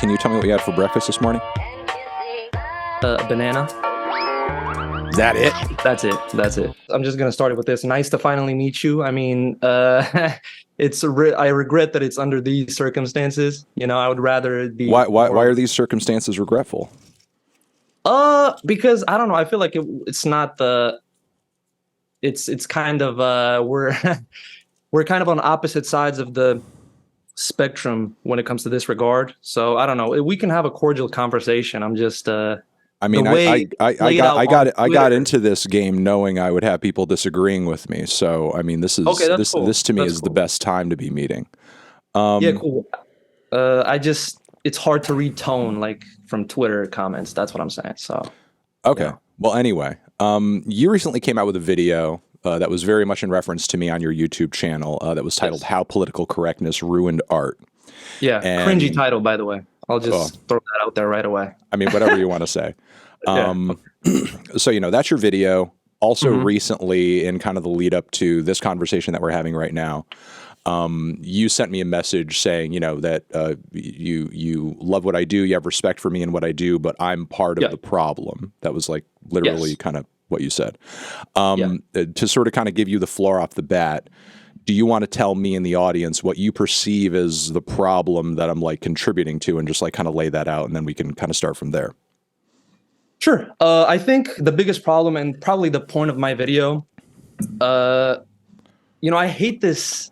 can you tell me what you had for breakfast this morning? Banana. Is that it? That's it. I'm just gonna start it with this. Nice to finally meet you. I mean, I regret that it's under these circumstances. You know, I would rather it be. Why are these circumstances regretful? Because I don't know. I feel like it's not the. It's kind of we're we're kind of on opposite sides of the spectrum when it comes to this regard. So I don't know. We can have a cordial conversation. I'm just I mean, I got into this game knowing I would have people disagreeing with me. So I mean, this to me is the best time to be meeting. Yeah, cool. It's hard to read tone like from Twitter comments. That's what I'm saying. So okay. Yeah. Well, anyway, you recently came out with a video that was very much in reference to me on your YouTube channel that was titled "How Political Correctness Ruined Art." Yeah, and, cringy title, by the way. I'll just throw that out there right away. I mean, whatever you want to say. So, you know, that's your video. Also recently, in kind of the lead up to this conversation that we're having right now, you sent me a message saying, you know, that you love what I do, you have respect for me and what I do, but I'm part of the problem. That was like literally kind of what you said. To sort of kind of give you the floor off the bat, do you want to tell me and the audience what you perceive as the problem that I'm like contributing to and just like kind of lay that out and then we can kind of start from there? Sure. I think the biggest problem and probably the point of my video, you know, I hate this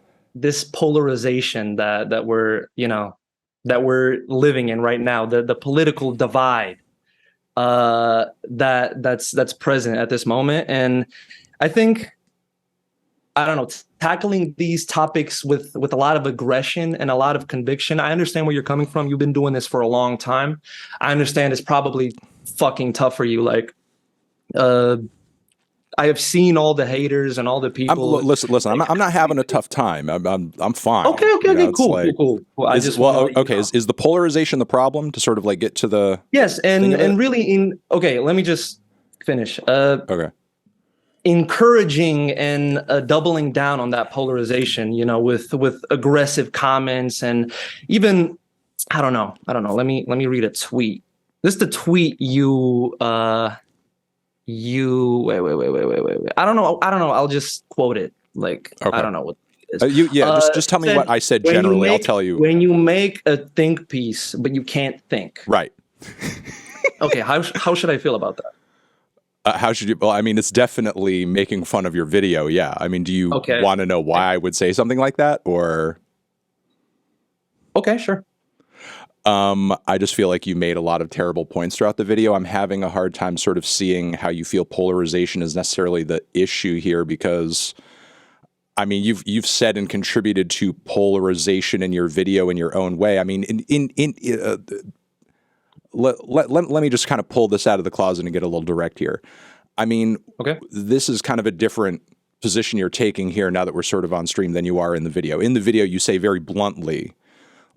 polarization that we're living in right now, the political divide that's present at this moment. And I think, I don't know, tackling these topics with a lot of aggression and a lot of conviction. I understand where you're coming from. You've been doing this for a long time. I understand it's probably fucking tough for you. Like, I have seen all the haters and all the people. Listen. I'm not having a tough time. I'm fine. Okay, cool. Okay. Is the polarization the problem to sort of like get to the yes, and really okay. Let me just finish. Okay. Encouraging and doubling down on that polarization, you know, with aggressive comments and even I don't know. Let me read a tweet. This is the tweet you wait. I don't know. I'll just quote it. Like I don't know what it is. Just tell me what I said generally. I'll tell you. When you make a think piece, but you can't think. Right. Okay. How should I feel about that? How should you? Well, I mean, it's definitely making fun of your video. Yeah. I mean, do you want to know why I would say something like that, or? Okay, sure. I just feel like you made a lot of terrible points throughout the video. I'm having a hard time sort of seeing how you feel polarization is necessarily the issue here because, I mean, you've said and contributed to polarization in your video in your own way. I mean, let me just kind of pull this out of the closet and get a little direct here. I mean, this is kind of a different position you're taking here now that we're sort of on stream than you are in the video. In the video, you say very bluntly,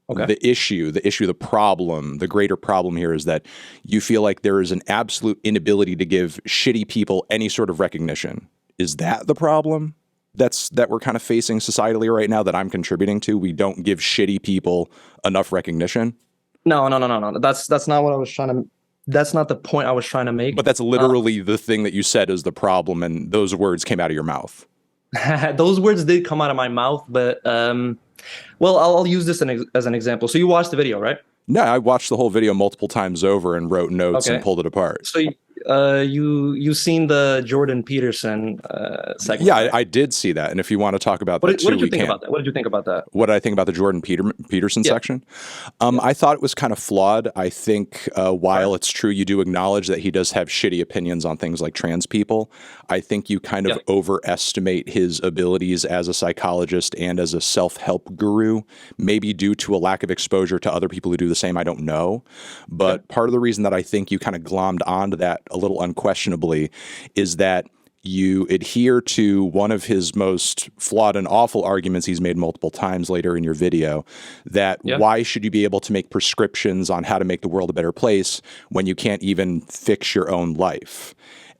the issue, the problem, the greater problem here is that you feel like there is an absolute inability to give shitty people any sort of recognition. Is that the problem that we're kind of facing societally right now that I'm contributing to? We don't give shitty people enough recognition? No. That's not what I was trying to. That's not the point I was trying to make. But that's literally the thing that you said is the problem, and those words came out of your mouth. Those words did come out of my mouth, but well, I'll use this as an example. So you watched the video, right? No, I watched the whole video multiple times over and wrote notes and pulled it apart. So you seen the Jordan Peterson segment? Yeah, I did see that. And if you want to talk about that too, what did you think about that? What did you think about that? What did I think about the Jordan Peterson section? I thought it was kind of flawed. I think while it's true you do acknowledge that he does have shitty opinions on things like trans people, I think you kind of overestimate his abilities as a psychologist and as a self-help guru, maybe due to a lack of exposure to other people who do the same. I don't know. But part of the reason that I think you kind of glommed onto that a little unquestionably is that you adhere to one of his most flawed and awful arguments he's made multiple times later in your video, that why should you be able to make prescriptions on how to make the world a better place when you can't even fix your own life?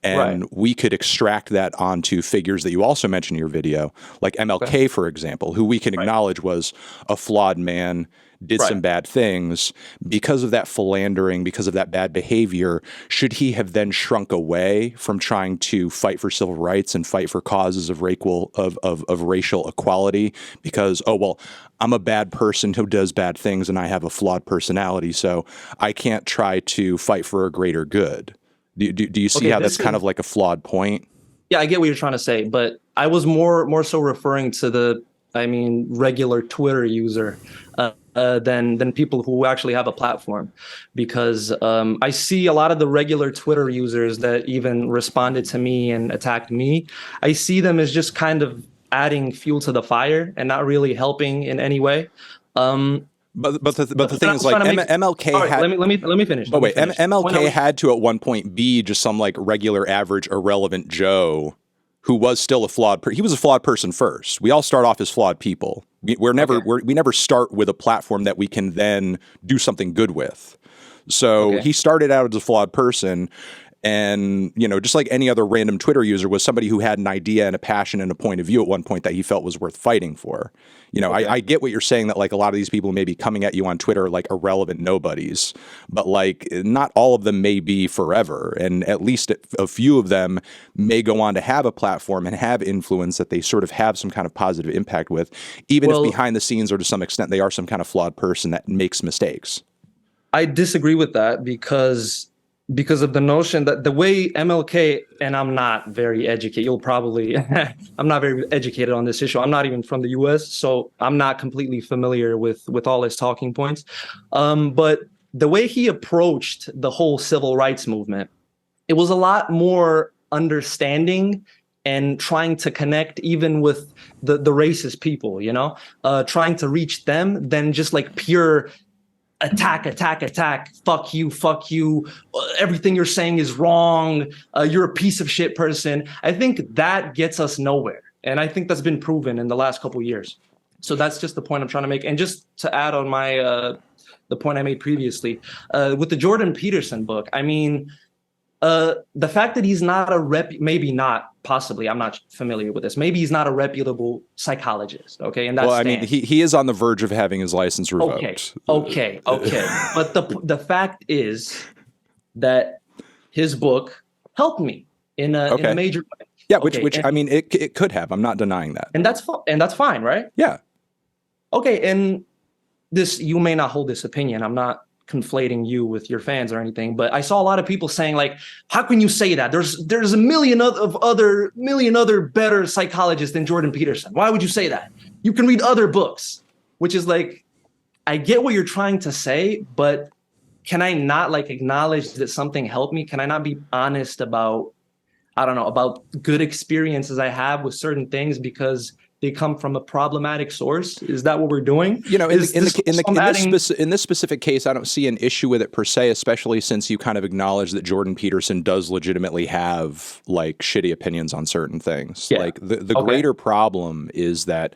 And we could extract that onto figures that you also mentioned in your video, like MLK, for example, who we can acknowledge was a flawed man, did some bad things. Because of that philandering, because of that bad behavior, should he have then shrunk away from trying to fight for civil rights and fight for causes of racial equality? Because, oh, well, I'm a bad person who does bad things and I have a flawed personality, so I can't try to fight for a greater good. Do you see how that's kind of like a flawed point? Yeah, I get what you're trying to say, but I was more so referring to regular Twitter user than people who actually have a platform, because I see a lot of the regular Twitter users that even responded to me and attacked me. I see them as just kind of adding fuel to the fire and not really helping in any way. But the thing is, like, MLK had. Let me finish. But wait, MLK had to at one point be just some like regular, average, irrelevant Joe who was still a flawed. He was a flawed person first. We all start off as flawed people. We never start with a platform that we can then do something good with. So he started out as a flawed person. And, you know, just like any other random Twitter user, was somebody who had an idea and a passion and a point of view at one point that he felt was worth fighting for. You know, I get what you're saying, that like a lot of these people may be coming at you on Twitter like irrelevant nobodies, but like not all of them may be forever. And at least a few of them may go on to have a platform and have influence that they sort of have some kind of positive impact with, even if behind the scenes or to some extent they are some kind of flawed person that makes mistakes. I disagree with that because of the notion that the way MLK, and I'm not very educated, I'm not very educated on this issue. I'm not even from the US, so I'm not completely familiar with all his talking points. But the way he approached the whole civil rights movement, it was a lot more understanding and trying to connect even with the racist people, you know, trying to reach them than just like pure attack, fuck you, everything you're saying is wrong, you're a piece of shit person. I think that gets us nowhere, and I think that's been proven in the last couple of years. So that's just the point I'm trying to make. And just to add on my the point I made previously with the Jordan Peterson book, I mean, the fact that he's not possibly, I'm not familiar with this, maybe he's not a reputable psychologist, okay? And that's I mean, he is on the verge of having his license revoked. Okay. But the fact is that his book helped me in a major way. Yeah, which I mean, it could have. I'm not denying that. And that's fine, right? Yeah. Okay, and you may not hold this opinion. I'm not conflating you with your fans or anything, but I saw a lot of people saying like, how can you say that? There's a million other better psychologists than Jordan Peterson. Why would you say that? You can read other books, which is like, I get what you're trying to say, but can I not like acknowledge that something helped me? Can I not be honest about, I don't know, about good experiences I have with certain things because they come from a problematic source? Is that what we're doing? You know, in this specific case, I don't see an issue with it per se, especially since you kind of acknowledge that Jordan Peterson does legitimately have like shitty opinions on certain things. Yeah. Like the greater problem is that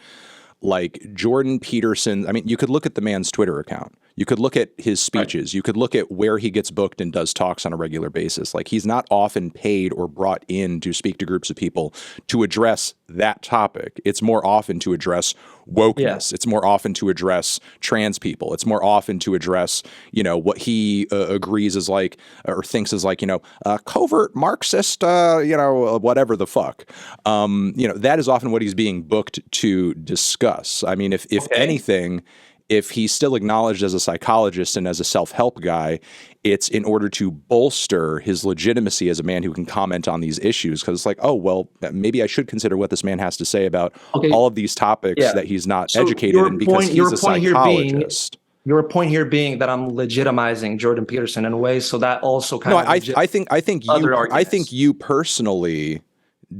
like Jordan Peterson, I mean, you could look at the man's Twitter account. You could look at his speeches. Right. You could look at where he gets booked and does talks on a regular basis. Like he's not often paid or brought in to speak to groups of people to address that topic. It's more often to address wokeness. Yeah. It's more often to address trans people. It's more often to address, you know, what he agrees is like or thinks is like, you know, covert Marxist, you know, whatever the fuck. You know, that is often what he's being booked to discuss. I mean, if anything, if he's still acknowledged as a psychologist and as a self-help guy, it's in order to bolster his legitimacy as a man who can comment on these issues. Because it's like, oh, well, maybe I should consider what this man has to say about all of these topics that he's not educated in because he's a psychologist. Your point here being that I'm legitimizing Jordan Peterson in a way, so that also kind of I think you personally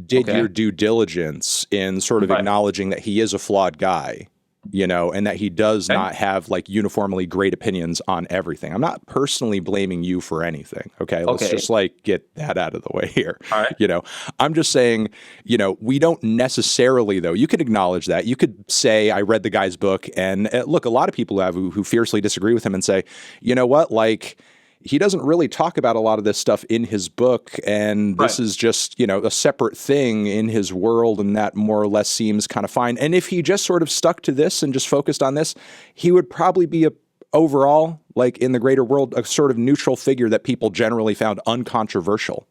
did your due diligence in sort of acknowledging that he is a flawed guy. You know, and that he does not have like uniformly great opinions on everything. I'm not personally blaming you for anything. Okay. Let's just like get that out of the way here. All right. You know, I'm just saying, you know, we don't necessarily, though, you could acknowledge that. You could say, I read the guy's book and look, a lot of people have who fiercely disagree with him and say, you know what, like, he doesn't really talk about a lot of this stuff in his book, and this Right. is just, a separate thing in his world, and that more or less seems kind of fine. And if he just sort of stuck to this and just focused on this, he would probably be overall, like in the greater world, a sort of neutral figure that people generally found uncontroversial.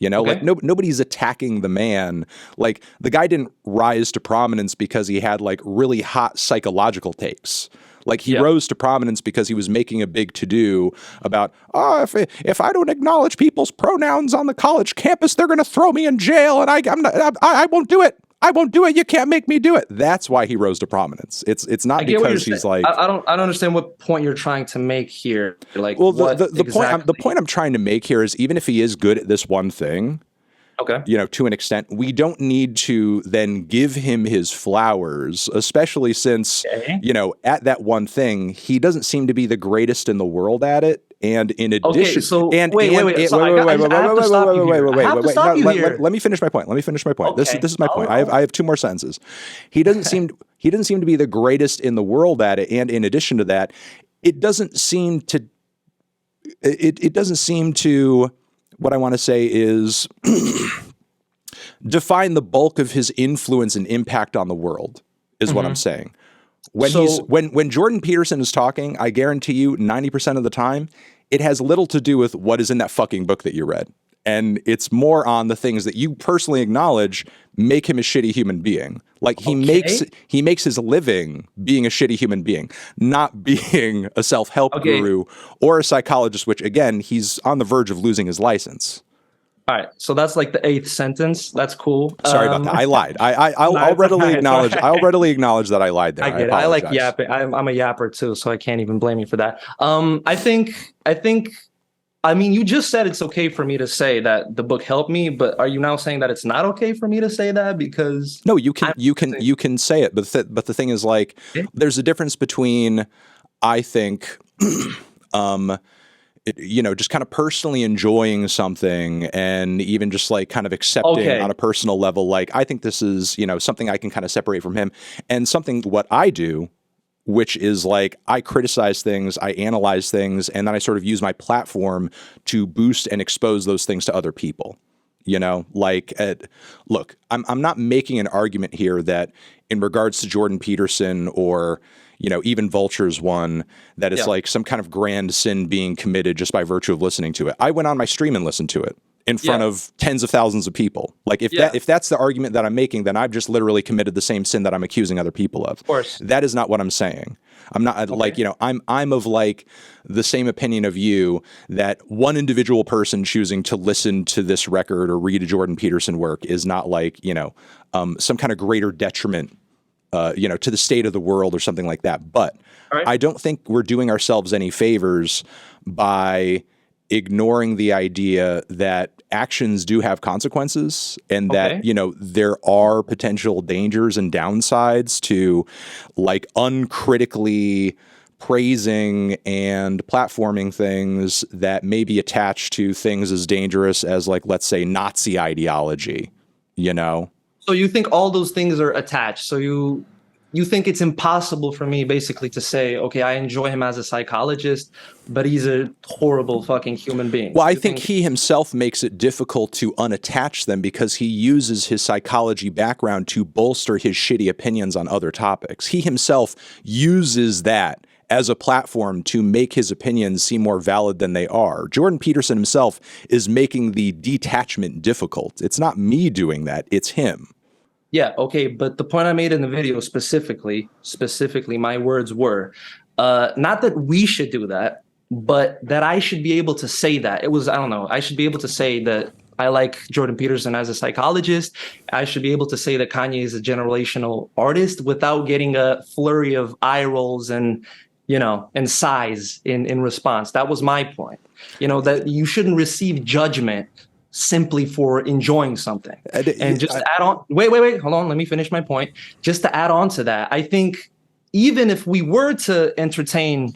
Like nobody's attacking the man. Like the guy didn't rise to prominence because he had like really hot psychological takes. Like he rose to prominence because he was making a big to-do about, if I don't acknowledge people's pronouns on the college campus, they're going to throw me in jail, and I won't do it. I won't do it. You can't make me do it. That's why he rose to prominence. It's not because he's like, I don't understand what point you're trying to make here. Like, well, the point I'm trying to make here is, even if he is good at this one thing, okay, to an extent, we don't need to then give him his flowers, especially since, at that one thing, he doesn't seem to be the greatest in the world at it. And in addition, wait. Let me finish my point. Okay. This is my point. I have two more sentences. He doesn't seem to be the greatest in the world at it. And in addition to that, it doesn't seem to, what I want to say is define the bulk of his influence and impact on the world is what I'm saying. When Jordan Peterson is talking, I guarantee you 90% of the time, it has little to do with what is in that fucking book that you read. And it's more on the things that you personally acknowledge make him a shitty human being. Like he makes his living being a shitty human being, not being a self-help guru or a psychologist, which again, he's on the verge of losing his license. All right, so that's like the 8th sentence. That's cool. Sorry about that. I lied. I'll readily acknowledge. I'll readily acknowledge that I lied there. I get it. I like yapping. I'm a yapper too, so I can't even blame you for that. I mean, you just said it's okay for me to say that the book helped me, but are you now saying that it's not okay for me to say that? Because no, you can say it, but the thing is, like, there's a difference between, I think, just kind of personally enjoying something and even just like kind of accepting on a personal level. Like, I think this is, something I can kind of separate from him, and something what I do, which is like, I criticize things, I analyze things, and then I sort of use my platform to boost and expose those things to other people. Look, I'm not making an argument here that in regards to Jordan Peterson or, even Vulture's one, that it's like some kind of grand sin being committed just by virtue of listening to it. I went on my stream and listened to it in front of tens of thousands of people. Like if that's the argument that I'm making, then I've just literally committed the same sin that I'm accusing other people of. Of course. That is not what I'm saying. I'm not I'm of like the same opinion of you, that one individual person choosing to listen to this record or read a Jordan Peterson work is not like, some kind of greater detriment to the state of the world or something like that. But I don't think we're doing ourselves any favors by ignoring the idea that actions do have consequences, and that, there are potential dangers and downsides to like uncritically praising and platforming things that may be attached to things as dangerous as, like, let's say, Nazi ideology, So you think all those things are attached. So you think it's impossible for me basically to say, okay, I enjoy him as a psychologist, but he's a horrible fucking human being. Well, I think he himself makes it difficult to unattach them because he uses his psychology background to bolster his shitty opinions on other topics. He himself uses that as a platform to make his opinions seem more valid than they are. Jordan Peterson himself is making the detachment difficult. It's not me doing that, it's him. Yeah, okay, but the point I made in the video specifically, my words were, not that we should do that, but that I should be able to say that. It was, I don't know, I should be able to say that I like Jordan Peterson as a psychologist. I should be able to say that Kanye is a generational artist without getting a flurry of eye rolls and sighs in response. That was my point. That you shouldn't receive judgment simply for enjoying something. And just to add on, wait, hold on, let me finish my point. Just to add on to that, I think even if we were to entertain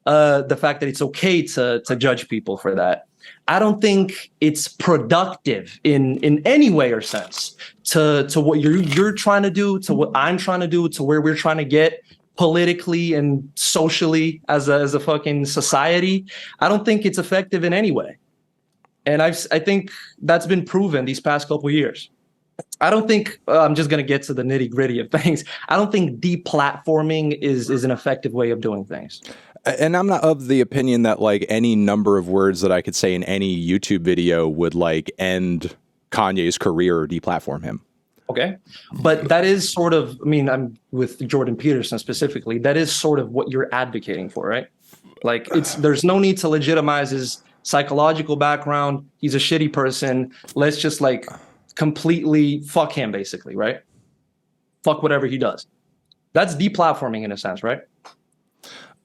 the fact that it's okay to judge people for that, I don't think it's productive in any way or sense to what you're trying to do, to what I'm trying to do, to where we're trying to get. politically and socially as a fucking society, I don't think it's effective in any way. And I think that's been proven these past couple of years. I don't think I'm just going to get to the nitty gritty of things. I don't think deplatforming is an effective way of doing things. And I'm not of the opinion that like any number of words that I could say in any YouTube video would like end Kanye's career or deplatform him. Okay. But that is sort of, I mean, I'm with Jordan Peterson specifically, that is sort of what you're advocating for, right? Like there's no need to legitimize his psychological background. He's a shitty person. Let's just like completely fuck him, basically, right? Fuck whatever he does. That's deplatforming in a sense, right?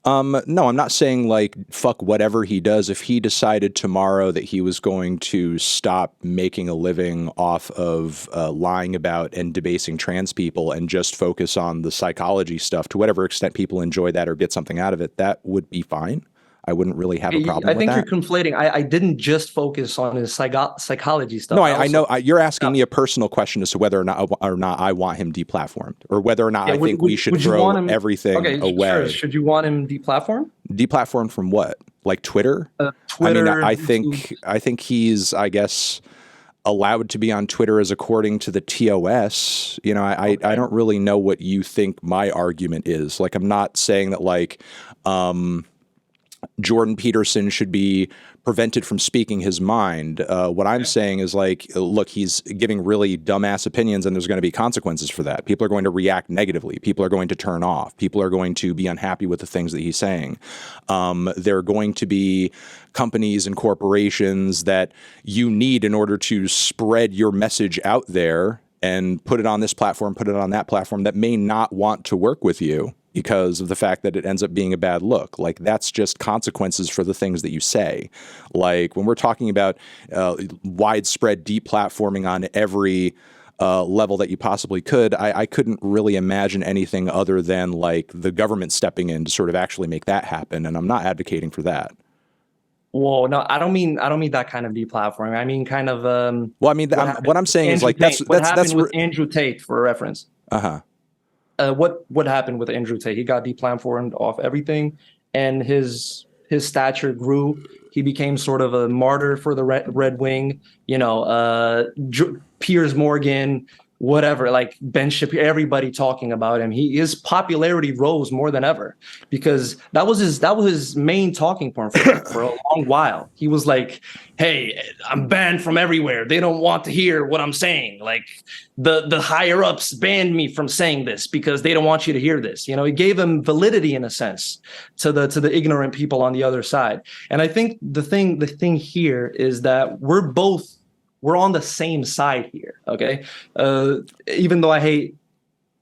No, I'm not saying like fuck whatever he does. If he decided tomorrow that he was going to stop making a living off of lying about and debasing trans people and just focus on the psychology stuff, to whatever extent people enjoy that or get something out of it, that would be fine. I wouldn't really have a problem with that. I think you're conflating. I didn't just focus on his psychology stuff. No, I know. You're asking me a personal question as to whether or not I want him deplatformed, or whether or not I think we should throw everything away. Sure. Should you want him deplatformed? Deplatformed from what? Like Twitter? Twitter. I mean, I think he's, I guess, allowed to be on Twitter as according to the TOS. You know, I don't really know what you think my argument is. Like, I'm not saying that like Jordan Peterson should be prevented from speaking his mind. What I'm saying is like, look, he's giving really dumbass opinions and there's going to be consequences for that. People are going to react negatively. People are going to turn off. People are going to be unhappy with the things that he's saying. There are going to be companies and corporations that you need in order to spread your message out there and put it on this platform, put it on that platform, that may not want to work with you because of the fact that it ends up being a bad look. Like, that's just consequences for the things that you say. Like, when we're talking about widespread deplatforming on every level that you possibly could, I couldn't really imagine anything other than like the government stepping in to sort of actually make that happen. And I'm not advocating for that. Whoa, no, I don't mean that kind of deplatforming. I mean kind of well, I mean what I'm saying is like that's with Andrew Tate, for reference. What happened with Andrew Tate? He got deplatformed off everything, and his stature grew. He became sort of a martyr for the Red Wing. You know, Piers Morgan, whatever, like Ben Shapiro, everybody talking about him. His popularity rose more than ever because that was his main talking point for a long while. He was like, "Hey, I'm banned from everywhere. They don't want to hear what I'm saying. Like the higher ups banned me from saying this because they don't want you to hear this." You know, he gave him validity in a sense to the ignorant people on the other side. And I think the thing here is that we're on the same side here, okay? Even though I hate,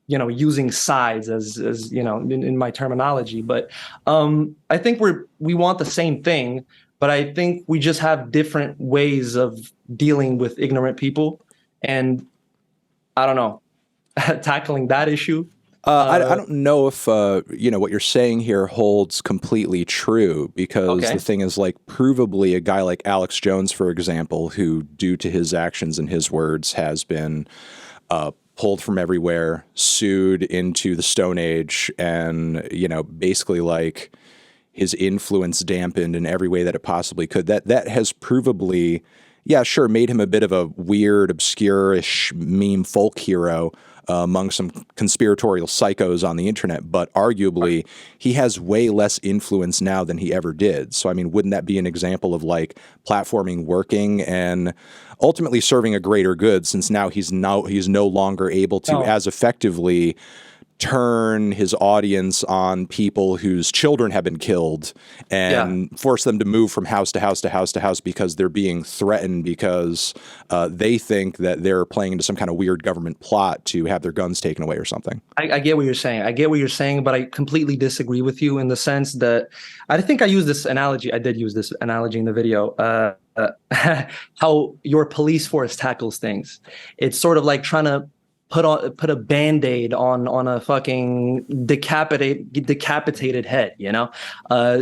you know, using sides as you know, in my terminology, but I think we want the same thing, but I think we just have different ways of dealing with ignorant people, and I don't know, tackling that issue. I don't know if you know what you're saying here holds completely true, because the thing is, like, provably a guy like Alex Jones, for example, who due to his actions and his words has been pulled from everywhere, sued into the Stone Age, and, you know, basically like his influence dampened in every way that it possibly could. That has provably, yeah, sure, made him a bit of a weird, obscure-ish meme folk hero among some conspiratorial psychos on the internet, but arguably he has way less influence now than he ever did. So, I mean, wouldn't that be an example of like platforming working and ultimately serving a greater good, since now he's no longer able to as effectively turn his audience on people whose children have been killed and force them to move from house to house to house to house because they're being threatened because they think that they're playing into some kind of weird government plot to have their guns taken away or something. I get what you're saying. I get what you're saying, but I completely disagree with you in the sense that I think I used this analogy. I did use this analogy in the video. How your police force tackles things. It's sort of like trying to put a Band-Aid on a fucking decapitated head, you know,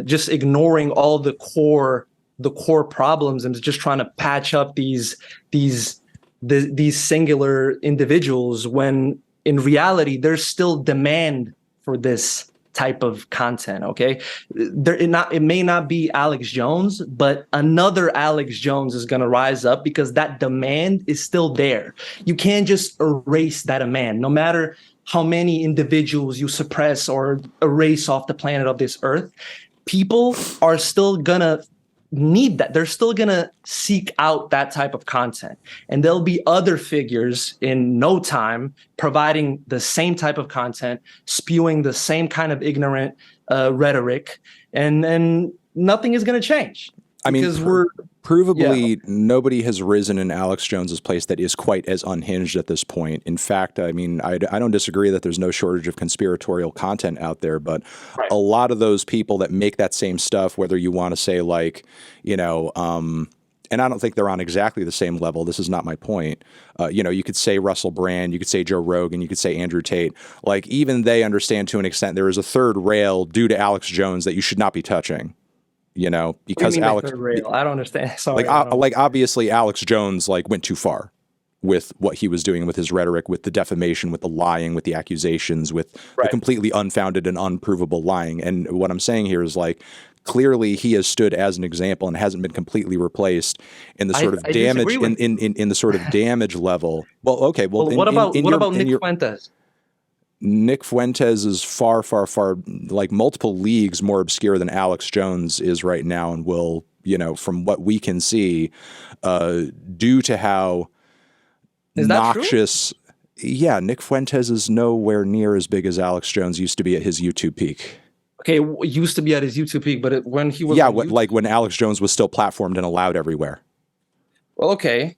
just ignoring all the core problems and just trying to patch up these singular individuals when in reality there's still demand for this type of content. Okay, it may not be Alex Jones, but another Alex Jones is going to rise up because that demand is still there. You can't just erase that demand, no matter how many individuals you suppress or erase off the planet of this earth. People are still gonna need that. They're still gonna seek out that type of content, and there'll be other figures in no time providing the same type of content, spewing the same kind of ignorant rhetoric, and nothing is gonna change. I mean, because we're provably, nobody has risen in Alex Jones's place that is quite as unhinged at this point. In fact, I mean, I don't disagree that there's no shortage of conspiratorial content out there, but a lot of those people that make that same stuff, whether you want to say like, you know, and I don't think they're on exactly the same level. This is not my point. You know, you could say Russell Brand, you could say Joe Rogan, you could say Andrew Tate. Like, even they understand to an extent there is a third rail due to Alex Jones that you should not be touching. You know, because Alex, I don't understand. Sorry, like obviously Alex Jones like went too far with what he was doing with his rhetoric, with the defamation, with the lying, with the accusations, with the completely unfounded and unprovable lying. And what I'm saying here is like, clearly he has stood as an example and hasn't been completely replaced in the sort of damage in the sort of damage level. Well, okay. Well, what about Nick Fuentes? Nick Fuentes is far, far, far, like multiple leagues more obscure than Alex Jones is right now, and will, you know, from what we can see, due to how noxious. Yeah, Nick Fuentes is nowhere near as big as Alex Jones used to be at his YouTube peak. Okay, used to be at his YouTube peak, but when he was like when Alex Jones was still platformed and allowed everywhere. Well, okay,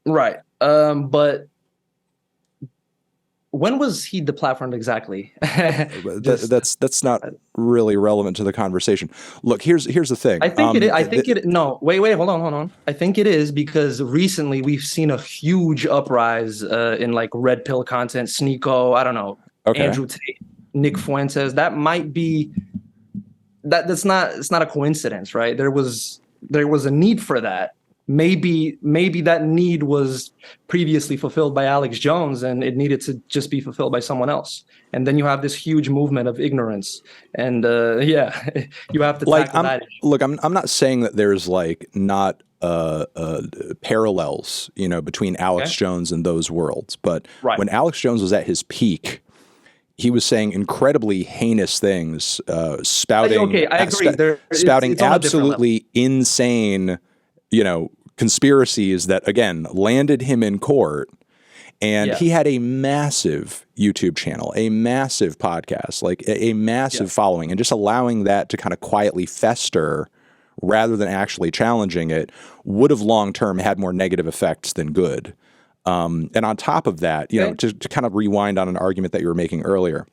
right, but. When was he deplatformed exactly? That's not really relevant to the conversation. Look, here's the thing. I think wait, hold on. I think it is because recently we've seen a huge uprise in like red pill content, Sneeko, I don't know, Andrew Tate, Nick Fuentes. That might be it's not a coincidence, right? There was a need for that. Maybe that need was previously fulfilled by Alex Jones and it needed to just be fulfilled by someone else. And then you have this huge movement of ignorance. And you have to tackle that issue. Look, I'm not saying that there's like not parallels, you know, between Alex Jones and those worlds. But when Alex Jones was at his peak, he was saying incredibly heinous things, spouting absolutely insane, you know, conspiracies that, again, landed him in court. And he had a massive YouTube channel, a massive podcast, like a massive following. And just allowing that to kind of quietly fester rather than actually challenging it would have long-term had more negative effects than good. And on top of that, you know, to kind of rewind on an argument that you were making earlier,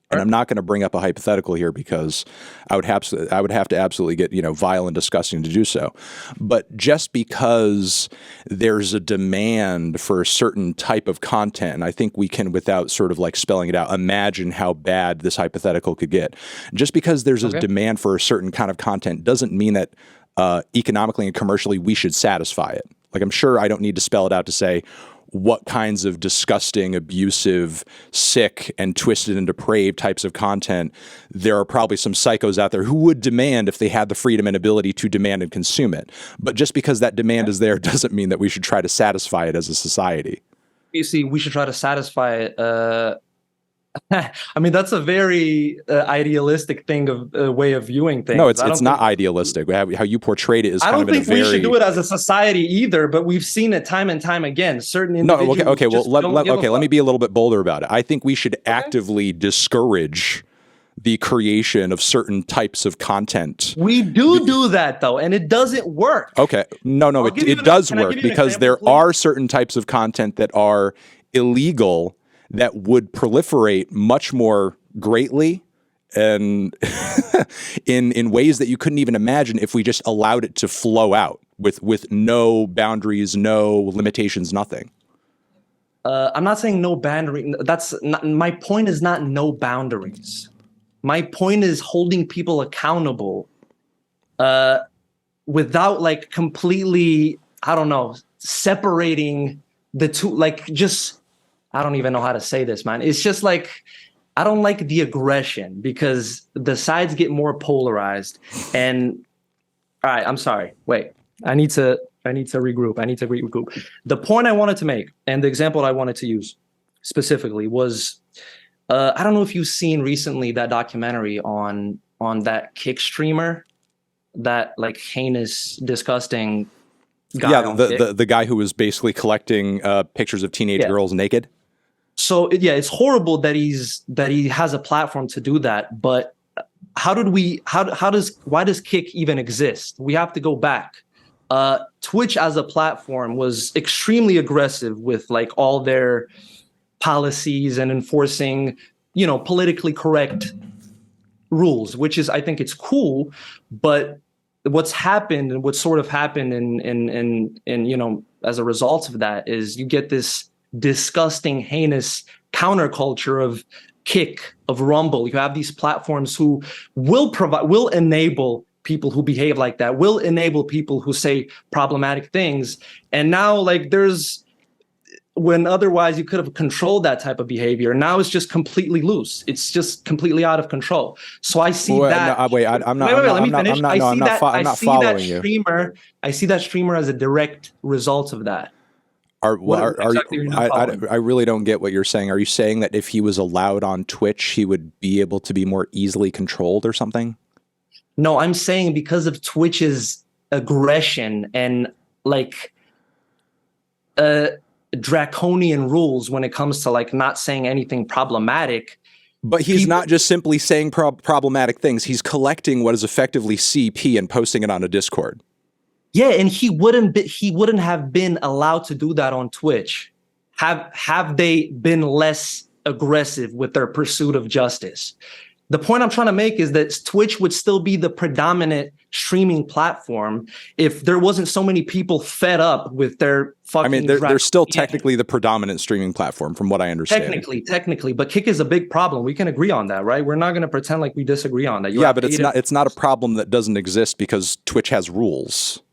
and I'm not going to bring up a hypothetical here because I would have to absolutely get, you know, vile and disgusting to do so. But just because there's a demand for a certain type of content, and I think we can, without sort of like spelling it out, imagine how bad this hypothetical could get. Just because there's a demand for a certain kind of content doesn't mean that economically and commercially we should satisfy it. Like, I'm sure I don't need to spell it out to say what kinds of disgusting, abusive, sick, and twisted and depraved types of content there are probably some psychos out there who would demand if they had the freedom and ability to demand and consume it. But just because that demand is there doesn't mean that we should try to satisfy it as a society. You see, we should try to satisfy it. I mean, that's a very idealistic thing of way of viewing things. No, it's not idealistic. How you portrayed it is kind of in a very... I don't think we should do it as a society either, but we've seen it time and time again. Certain individuals... No, okay, well, let me be a little bit bolder about it. I think we should actively discourage the creation of certain types of content. We do that, though, and it doesn't work. Okay. No, it does work because there are certain types of content that are illegal that would proliferate much more greatly and in ways that you couldn't even imagine if we just allowed it to flow out with no boundaries, no limitations, nothing. I'm not saying no boundary. That's not, my point is not no boundaries. My point is holding people accountable without like completely, I don't know, separating the two, like just... I don't even know how to say this, man. It's just like I don't like the aggression because the sides get more polarized. And all right, I'm sorry. Wait, I need to regroup. I need to regroup. The point I wanted to make and the example I wanted to use specifically was I don't know if you've seen recently that documentary on that Kick streamer, that like heinous, disgusting guy. Yeah, the guy who was basically collecting pictures of teenage girls naked. So yeah, it's horrible that he has a platform to do that. But why does Kick even exist? We have to go back. Twitch as a platform was extremely aggressive with like all their policies and enforcing, politically correct rules, which is, I think it's cool. But what's happened and what sort of happened in as a result of that is you get this disgusting, heinous counterculture of Kick, of Rumble. You have these platforms who will enable people who behave like that, will enable people who say problematic things. And now like when otherwise you could have controlled that type of behavior. Now it's just completely loose. It's just completely out of control. So I see that. No, wait, I'm not. Let me finish. I'm not following you. I see that streamer as a direct result of that. I really don't get what you're saying. Are you saying that if he was allowed on Twitch, he would be able to be more easily controlled or something? No, I'm saying because of Twitch's aggression and like draconian rules when it comes to like not saying anything problematic. But he's not just simply saying problematic things. He's collecting what is effectively CP and posting it on a Discord. Yeah, and he wouldn't have been allowed to do that on Twitch. Have they been less aggressive with their pursuit of justice? The point I'm trying to make is that Twitch would still be the predominant streaming platform if there wasn't so many people fed up with their fucking. I mean, they're still technically the predominant streaming platform, from what I understand. Technically, but Kick is a big problem. We can agree on that, right? We're not going to pretend like we disagree on that. Yeah, but it's not a problem that doesn't exist because Twitch has rules.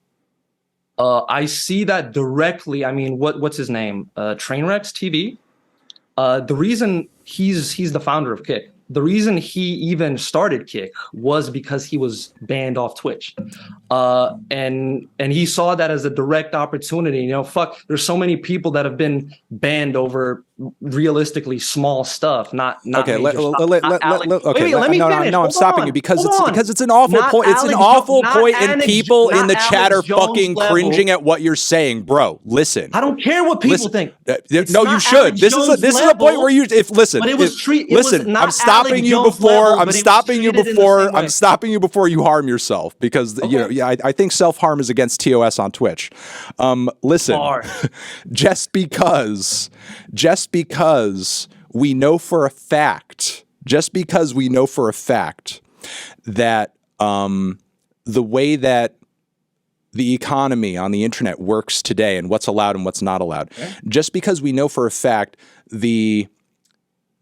I see that directly. I mean, what's his name? Trainwrecks TV. The reason he's the founder of Kick. The reason he even started Kick was because he was banned off Twitch. And he saw that as a direct opportunity. There's so many people that have been banned over realistically small stuff, not okay. Let me finish. No, I'm stopping you because it's an awful point. It's an awful point, and people in the chat are fucking cringing at what you're saying, bro. Listen, I don't care what people think. No, you should. This is a point where you listen. I'm stopping you before. I'm stopping you before you harm yourself because I think self-harm is against TOS on Twitch. Listen, just because we know for a fact that the way that the economy on the internet works today and what's allowed and what's not allowed, just because we know for a fact the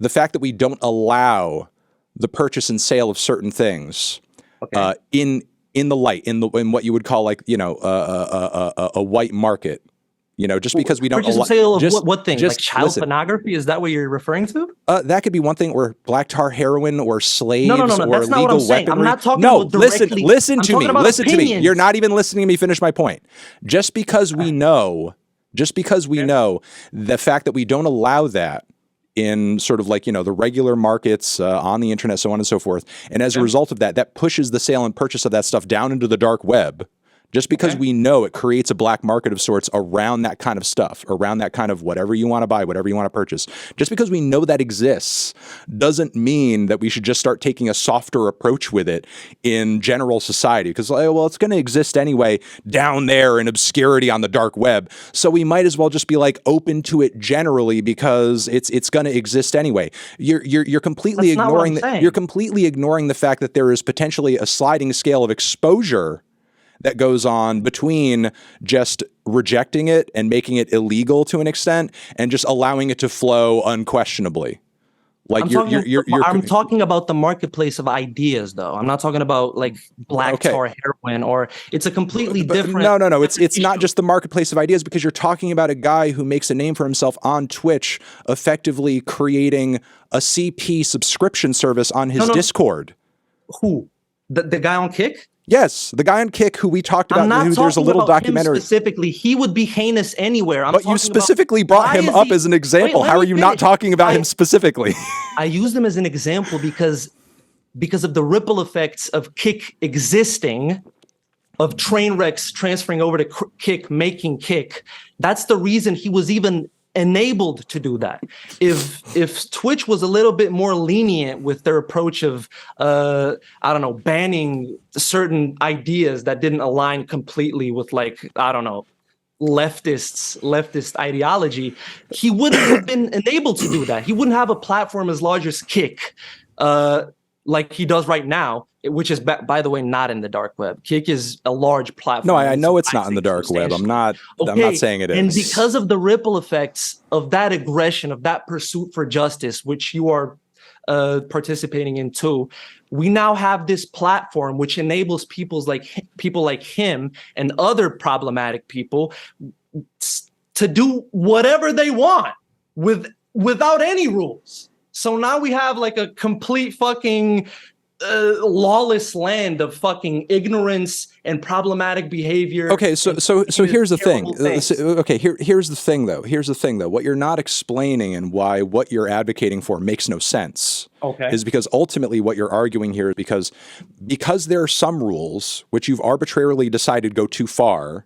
fact that we don't allow the purchase and sale of certain things in what you would call like a white market. Just because we don't allow sale of what thing? Like child pornography? Is that what you're referring to? That could be one thing, or black tar heroin, or slaves, or that's not legal weaponry. I'm not talking about directly. Listen to me. You're not even listening to me finish my point. Just because we know the fact that we don't allow that in sort of like, the regular markets on the internet, so on and so forth. And as a result of that, that pushes the sale and purchase of that stuff down into the dark web. Just because we know it creates a black market of sorts around that kind of stuff, around that kind of whatever you want to buy, whatever you want to purchase. Just because we know that exists doesn't mean that we should just start taking a softer approach with it in general society. Because, it's going to exist anyway down there in obscurity on the dark web. So we might as well just be like open to it generally because it's going to exist anyway. You're completely ignoring the fact that there is potentially a sliding scale of exposure that goes on between just rejecting it and making it illegal to an extent and just allowing it to flow unquestionably. Like I'm talking about the marketplace of ideas, though. I'm not talking about like black tar heroin, or it's a completely different. No. It's not just the marketplace of ideas, because you're talking about a guy who makes a name for himself on Twitch, effectively creating a CP subscription service on his Discord. Who? The guy on Kick? Yes, the guy on Kick who we talked about. There's a little documentary. Specifically, he would be heinous anywhere. But you specifically brought him up as an example. How are you not talking about him specifically? I used him as an example because of the ripple effects of Kick existing, of train wrecks transferring over to Kick, making Kick. That's the reason he was even enabled to do that. If Twitch was a little bit more lenient with their approach of banning certain ideas that didn't align completely with, like, leftist ideology, he wouldn't have been enabled to do that. He wouldn't have a platform as large as Kick, like he does right now, which is, by the way, not in the dark web. Kick is a large platform. No, I know it's not in the dark web. I'm not saying it is. And because of the ripple effects of that aggression, of that pursuit for justice, which you are participating in too, we now have this platform which enables people like him and other problematic people to do whatever they want without any rules. So now we have like a complete fucking lawless land of fucking ignorance and problematic behavior. Okay, so here's the thing. Here's the thing though. Here's the thing though. What you're not explaining and why what you're advocating for makes no sense. Is because ultimately what you're arguing here is because there are some rules which you've arbitrarily decided go too far.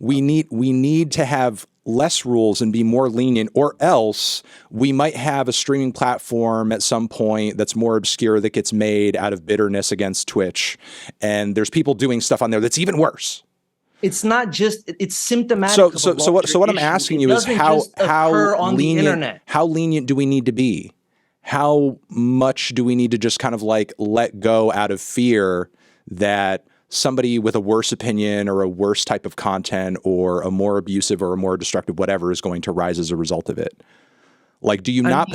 We need to have less rules and be more lenient, or else we might have a streaming platform at some point that's more obscure that gets made out of bitterness against Twitch, and there's people doing stuff on there that's even worse. It's not just, it's symptomatic. So what I'm asking you is how lenient do we need to be? How much do we need to just kind of like let go out of fear that somebody with a worse opinion or a worse type of content or a more abusive or a more destructive whatever is going to rise as a result of it? Like, do you not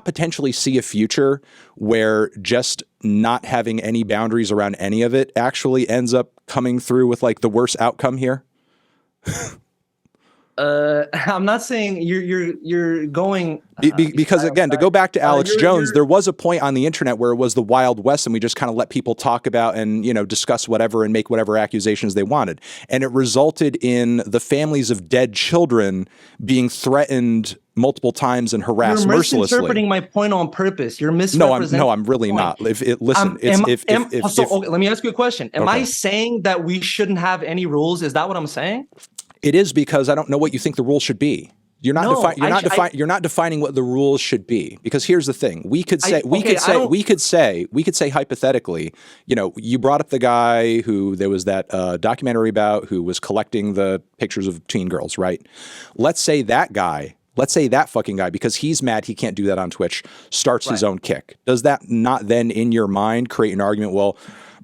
potentially see a future where just not having any boundaries around any of it actually ends up coming through with like the worst outcome here? I'm not saying you're going because again, to go back to Alex Jones, there was a point on the internet where it was the Wild West and we just kind of let people talk about and, discuss whatever and make whatever accusations they wanted. And it resulted in the families of dead children being threatened multiple times and harassed mercilessly. You're misinterpreting my point on purpose. You're misrepresenting. No, I'm really not. Let me ask you a question. Am I saying that we shouldn't have any rules? Is that what I'm saying? It is, because I don't know what you think the rules should be. You're not defining what the rules should be, because here's the thing. We could say hypothetically, you brought up the guy who there was that documentary about, who was collecting the pictures of teen girls, right? Let's say that fucking guy, because he's mad he can't do that on Twitch, starts his own Kick. Does that not then in your mind create an argument, well,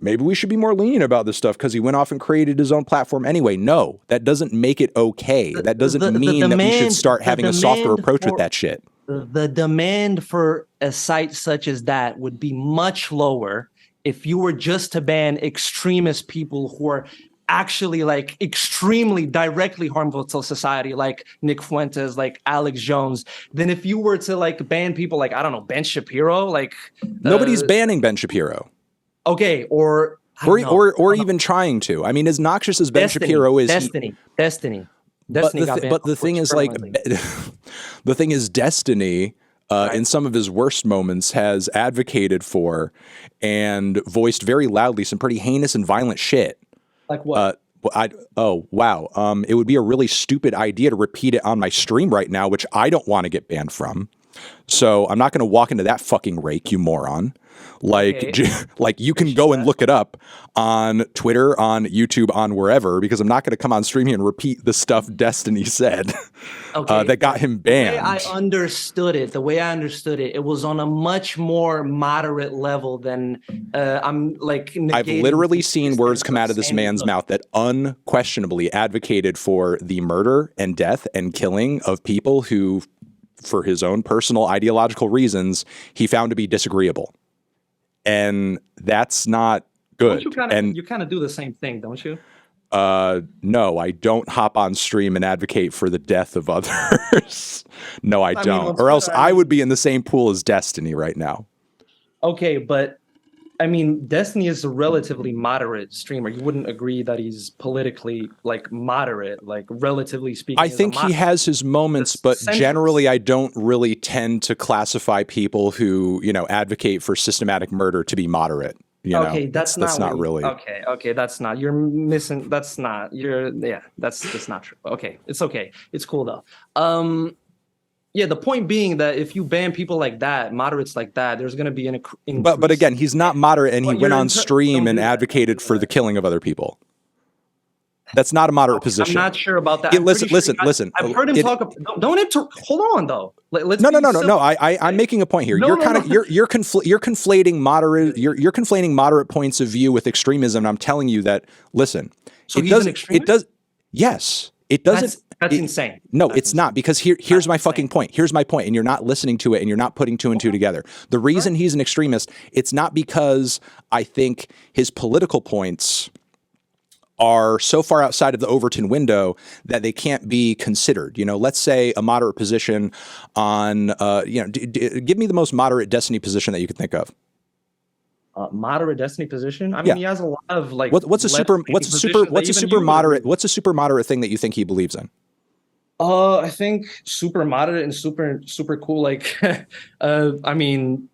maybe we should be more lenient about this stuff because he went off and created his own platform anyway? No, that doesn't make it okay. That doesn't mean that we should start having a softer approach with that shit. The demand for a site such as that would be much lower if you were just to ban extremist people who are actually like extremely directly harmful to society, like Nick Fuentes, like Alex Jones, than if you were to like ban people like, I don't know, Ben Shapiro. Like nobody's banning Ben Shapiro. Okay, or even trying to. I mean, as noxious as Ben Shapiro is, Destiny. But the thing is, like, the thing is, Destiny, in some of his worst moments, has advocated for and voiced very loudly some pretty heinous and violent shit. Like what? It would be a really stupid idea to repeat it on my stream right now, which I don't want to get banned from. So I'm not going to walk into that fucking rake, you moron. Like you can go and look it up on Twitter, on YouTube, on wherever, because I'm not going to come on stream here and repeat the stuff Destiny said that got him banned. The way I understood it, it was on a much more moderate level than I'm like. I've literally seen words come out of this man's mouth that unquestionably advocated for the murder and death and killing of people who for his own personal ideological reasons, he found to be disagreeable. And that's not good. You kind of do the same thing, don't you? No, I don't hop on stream and advocate for the death of others. No, I don't. Or else I would be in the same pool as Destiny right now. Okay, but I mean, Destiny is a relatively moderate streamer. You wouldn't agree that he's politically like moderate, like relatively speaking. I think he has his moments, but generally I don't really tend to classify people who, you know, advocate for systematic murder to be moderate. You know, that's not really. Okay, that's not. You're missing. That's not. That's not true. Okay, it's okay. It's cool though. Yeah, the point being that if you ban people like that, moderates like that, there's going to be an increase. But again, he's not moderate, and he went on stream and advocated for the killing of other people. That's not a moderate position. I'm not sure about that. Listen. I've heard him talk. Hold on though. No. I'm making a point here. You're conflating moderate. You're conflating moderate points of view with extremism. And I'm telling you that. Listen, so he's an extremist? It does. Yes, it doesn't. That's insane. No, it's not, because here's my fucking point. Here's my point, and you're not listening to it, and you're not putting two and two together. The reason he's an extremist, it's not because I think his political points are so far outside of the Overton window that they can't be considered. You know, let's say a moderate position on, give me the most moderate Destiny position that you could think of. Moderate Destiny position. I mean, he has a lot of like. What's a super moderate thing that you think he believes in? I think super moderate and super cool. Like, I mean,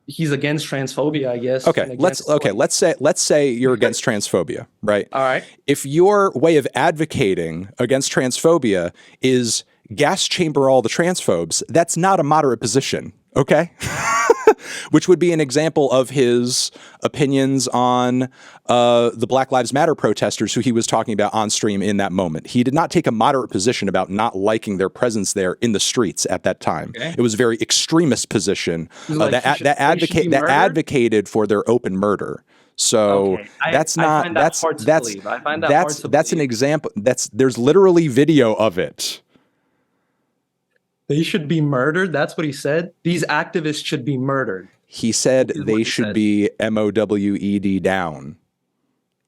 he's against transphobia, I guess. Okay, let's say you're against transphobia, right? All right. If your way of advocating against transphobia is gas chamber all the transphobes, that's not a moderate position, okay? Which would be an example of his opinions on the Black Lives Matter protesters who he was talking about on stream in that moment. He did not take a moderate position about not liking their presence there in the streets at that time. Okay. It was a very extremist position that advocated for their open murder. So that's an example. There's literally video of it. They should be murdered. That's what he said. These activists should be murdered. He said they should be MOWED down,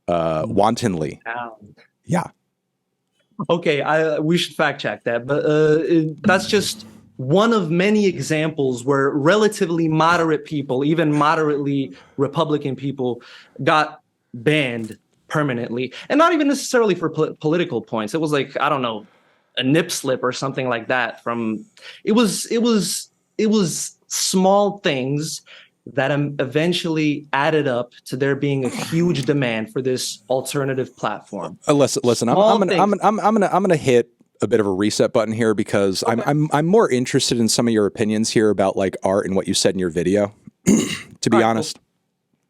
wantonly. Down. Yeah. Okay, we should fact check that. But that's just one of many examples where relatively moderate people, even moderately Republican people, got banned permanently. And not even necessarily for political points. It was like, I don't know, a nip slip or something like that. It was small things that eventually added up to there being a huge demand for this alternative platform. Listen, I'm gonna hit a bit of a reset button here because I'm more interested in some of your opinions here about like art and what you said in your video. To be honest. Cool.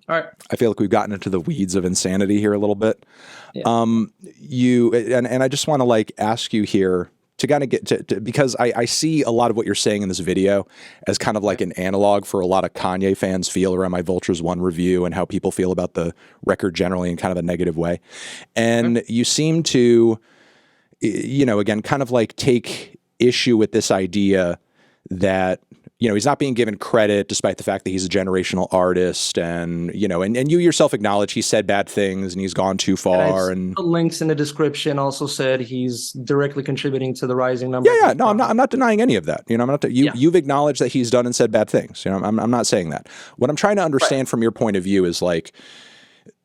All right. I feel like we've gotten into the weeds of insanity here a little bit. Yeah. I just want to like ask you here to kind of get to because I see a lot of what you're saying in this video as kind of like an analog for a lot of Kanye fans feel around my Vultures 1 review and how people feel about the record generally in kind of a negative way. And you seem to, again, kind of like take issue with this idea that, he's not being given credit despite the fact that he's a generational artist and you yourself acknowledge he said bad things and he's gone too far. And the links in the description also said he's directly contributing to the rising number. Yeah. No, I'm not denying any of that. You've acknowledged that he's done and said bad things. I'm not saying that. What I'm trying to understand from your point of view is like,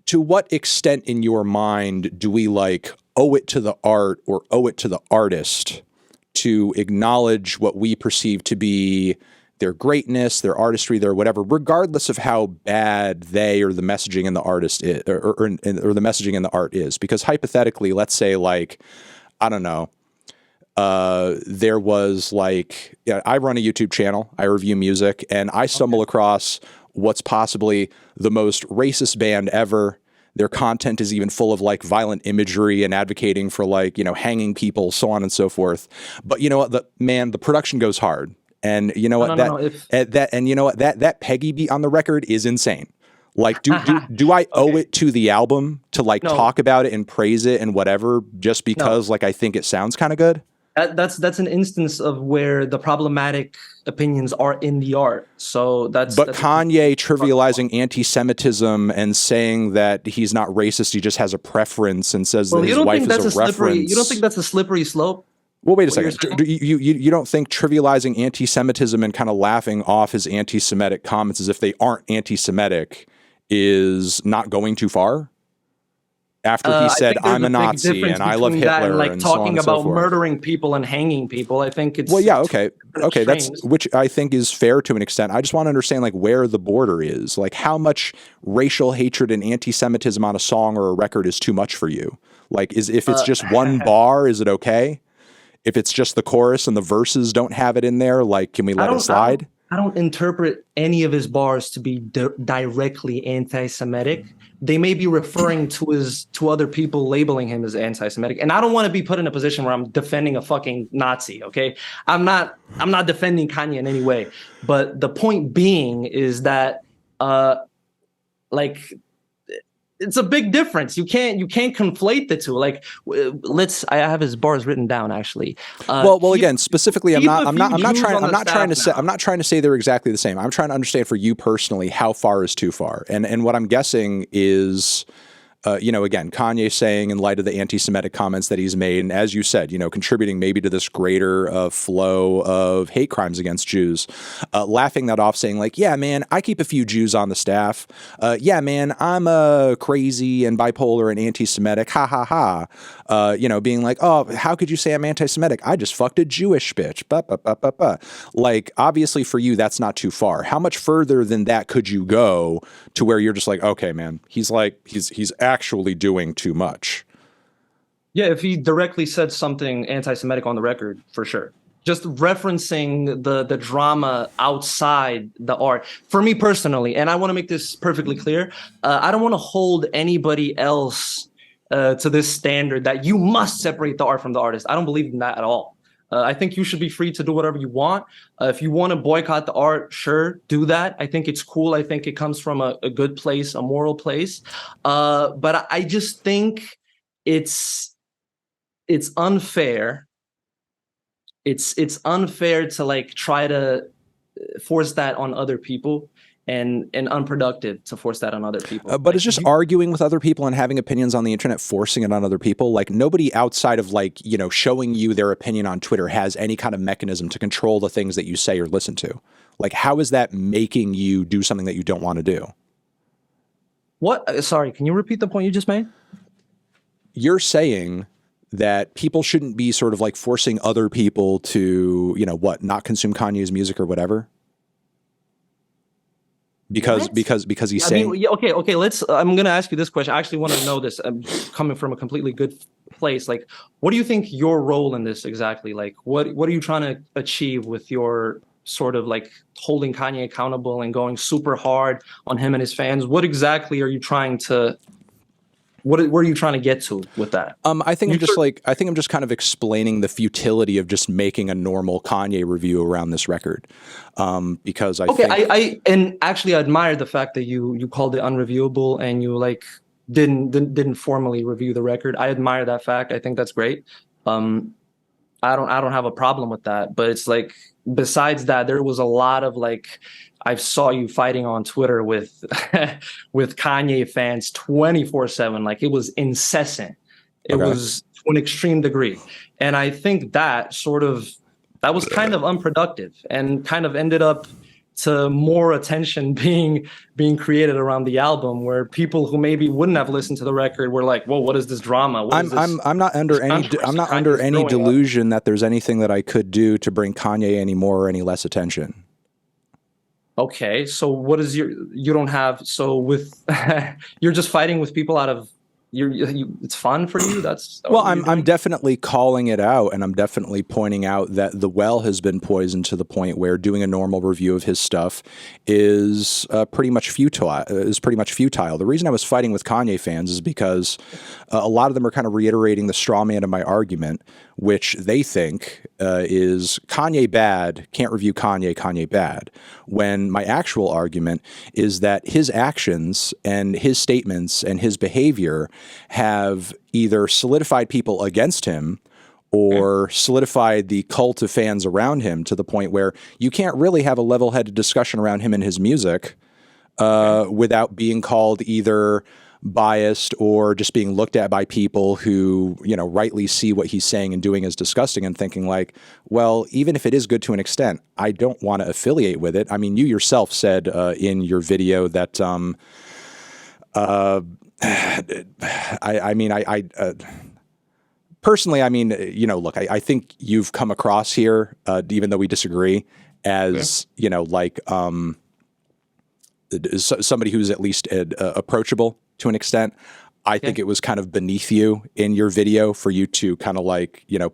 to what extent in your mind do we like owe it to the art or owe it to the artist to acknowledge what we perceive to be their greatness, their artistry, their whatever, regardless of how bad they or the messaging in the artist is, or the messaging in the art is? Because hypothetically, let's say like, I don't know, there was like, I run a YouTube channel, I review music, and I stumble across what's possibly the most racist band ever. Their content is even full of like violent imagery and advocating for like, hanging people, so on and so forth. But you know what, the production goes hard. And you know what, that Peggy beat on the record is insane. Like, do I owe it to the album to like talk about it and praise it and whatever, just because like I think it sounds kind of good? that's an instance of where the problematic opinions are in the art. So But that's Kanye trivializing anti-Semitism and saying that he's not racist, he just has a preference, and says that his wife is a reference. You don't think that's a slippery slope? Well, wait a second. You don't think trivializing anti-Semitism and kind of laughing off his anti-Semitic comments as if they aren't anti-Semitic is not going too far? After he said, "I'm a Nazi and I love Hitler," and like and talking so on and about so forth. murdering people and hanging people, I think it's well, yeah, okay, that's which I think is fair to an extent. I just want to understand like where the border is, like how much racial hatred and anti-Semitism on a song or a record is too much for you. Like, if it's just one bar, is it okay? If it's just the chorus and the verses don't have it in there, like, can we let it slide? I don't interpret any of his bars to be directly anti-Semitic. They may be referring to other people labeling him as anti-Semitic. And I don't want to be put in a position where I'm defending a fucking Nazi, okay? I'm not defending Kanye in any way. But the point being is that like it's a big difference. You can't conflate the two. Like, I have his bars written down actually. Well, again, specifically, I'm not trying to say they're exactly the same. I'm trying to understand for you personally how far is too far, and what I'm guessing is. Again, Kanye saying in light of the anti-Semitic comments that he's made, and as you said, contributing maybe to this greater flow of hate crimes against Jews, laughing that off, saying like, yeah, man, I keep a few Jews on the staff. Yeah, man, I'm crazy and bipolar and anti-Semitic. Ha ha ha. Being like, oh, how could you say I'm anti-Semitic? I just fucked a Jewish bitch. Like, obviously for you, that's not too far. How much further than that could you go to where you're just like, okay, man, he's actually doing too much? Yeah, if he directly said something anti-Semitic on the record, for sure. Just referencing the drama outside the art. For me personally, and I want to make this perfectly clear, I don't want to hold anybody else to this standard that you must separate the art from the artist. I don't believe in that at all. I think you should be free to do whatever you want. If you want to boycott the art, sure, do that. I think it's cool. I think it comes from a good place, a moral place. But I just think it's unfair. It's unfair to like try to force that on other people. And unproductive to force that on other people. But it's just arguing with other people and having opinions on the internet, forcing it on other people. Like nobody outside of like, showing you their opinion on Twitter has any kind of mechanism to control the things that you say or listen to. Like, how is that making you do something that you don't want to do? What? Sorry, can you repeat the point you just made? You're saying that people shouldn't be sort of like forcing other people to, not consume Kanye's music or whatever. Because he's saying, okay. I'm gonna ask you this question. I actually want to know this. I'm coming from a completely good place. Like, what do you think your role in this exactly? Like, what are you trying to achieve with your sort of like holding Kanye accountable and going super hard on him and his fans? What exactly are you trying to? Where are you trying to get to with that? I think I'm just kind of explaining the futility of just making a normal Kanye review around this record. Because I admire the fact that you called it unreviewable and you like didn't formally review the record. I admire that fact. I think that's great. I don't have a problem with that. But it's like, besides that, there was a lot of like, I saw you fighting on Twitter with with Kanye fans 24/7. Like, it was incessant. It was to an extreme degree. And I think that was kind of unproductive and kind of ended up to more attention being created around the album, where people who maybe wouldn't have listened to the record were like, "Whoa, what is this drama?" I'm not under any delusion that there's anything that I could do to bring Kanye any more or any less attention. Okay, so what is you don't have, so with you're just fighting with people out of it's fun for you? Well, I'm definitely calling it out, and I'm definitely pointing out that the well has been poisoned to the point where doing a normal review of his stuff is pretty much futile. The reason I was fighting with Kanye fans is because a lot of them are kind of reiterating the straw man of my argument, which they think is Kanye bad, can't review Kanye bad. When my actual argument is that his actions and his statements and his behavior have either solidified people against him or solidified the cult of fans around him to the point where you can't really have a level-headed discussion around him and his music without being called either biased or just being looked at by people who, rightly see what he's saying and doing as disgusting and thinking like, well, even if it is good to an extent, I don't want to affiliate with it. I mean, you yourself said in your video that personally, look, I think you've come across here, even though we disagree, as, somebody who's at least approachable to an extent. I think it was kind of beneath you in your video for you to kind of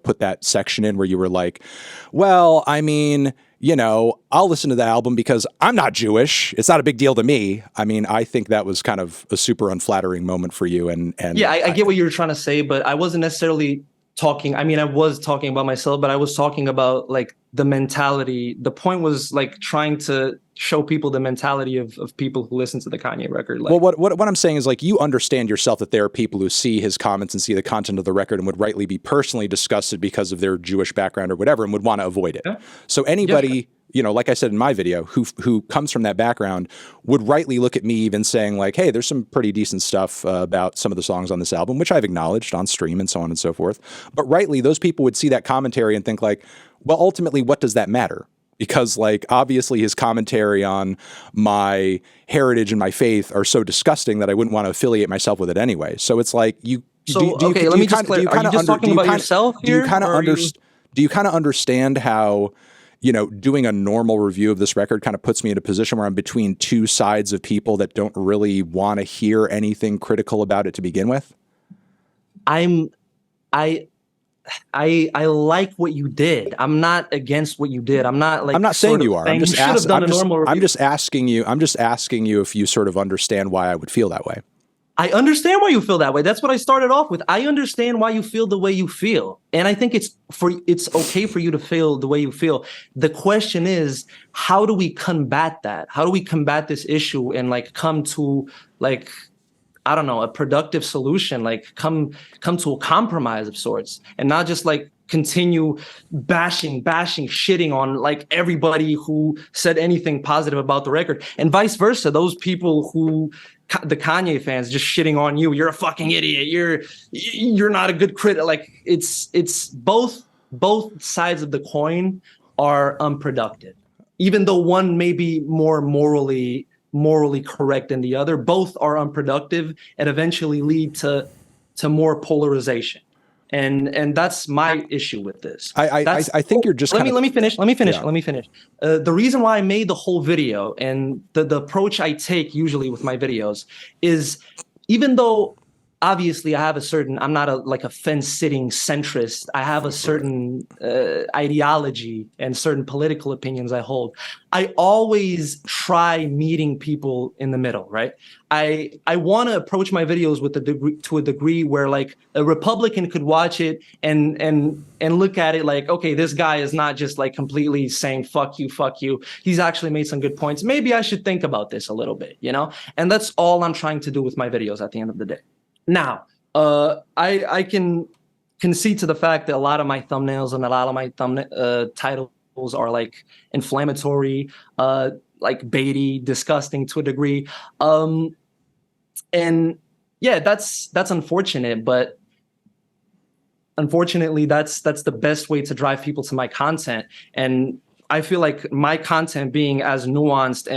put that section in where you were like, well, I mean, I'll listen to the album because I'm not Jewish. It's not a big deal to me. I mean, I think that was kind of a super unflattering moment for you. And yeah, I get what you were trying to say, but I wasn't necessarily talking. I mean, I was talking about myself, but I was talking about the mentality. The point was trying to show people the mentality of people who listen to the Kanye record. Well, what I'm saying is you understand yourself that there are people who see his comments and see the content of the record and would rightly be personally disgusted because of their Jewish background or whatever and would want to avoid it. Yeah. So anybody, like I said in my video, who comes from that background would rightly look at me even saying hey, there's some pretty decent stuff about some of the songs on this album, which I've acknowledged on stream and so on and so forth. But rightly, those people would see that commentary and think well, ultimately, what does that matter? Because obviously his commentary on my heritage and my faith are so disgusting that I wouldn't want to affiliate myself with it anyway. So it's you. So do you, let me just clarify. Are you just talking about yourself here? Do you kind of understand how doing a normal review of this record kind of puts me in a position where I'm between two sides of people that don't really want to hear anything critical about it to begin with? I like what you did. I'm not against what you did. I'm not I'm not saying you are. I'm just asking you if you sort of understand why I would feel that way. I understand why you feel that way. That's what I started off with. I understand why you feel the way you feel. And I think it's okay for you to feel the way you feel. The question is, how do we combat that? How do we combat this issue and come to I don't know, a productive solution, come to a compromise of sorts and not just continue bashing, shitting on everybody who said anything positive about the record and vice versa. Those people who, the Kanye fans, just shitting on you. You're a fucking idiot. You're not a good critic. It's both sides of the coin are unproductive, even though one may be more morally correct than the other. Both are unproductive and eventually lead to more polarization. And that's my issue with this. I think you're just let me finish. The reason why I made the whole video and the approach I take usually with my videos is, even though obviously I have I'm not a fence-sitting centrist. I have a certain ideology and certain political opinions I hold. I always try meeting people in the middle, right? I want to approach my videos to a degree where a Republican could watch it and look at it okay, this guy is not just completely saying fuck you. He's actually made some good points. Maybe I should think about this a little bit, And that's all I'm trying to do with my videos at the end of the day. Now, I can concede to the fact that a lot of my thumbnails and a lot of my titles are inflammatory, baity, disgusting to a degree. And yeah, that's unfortunate, but unfortunately that's the best way to drive people to my content. And I feel my content being as nuanced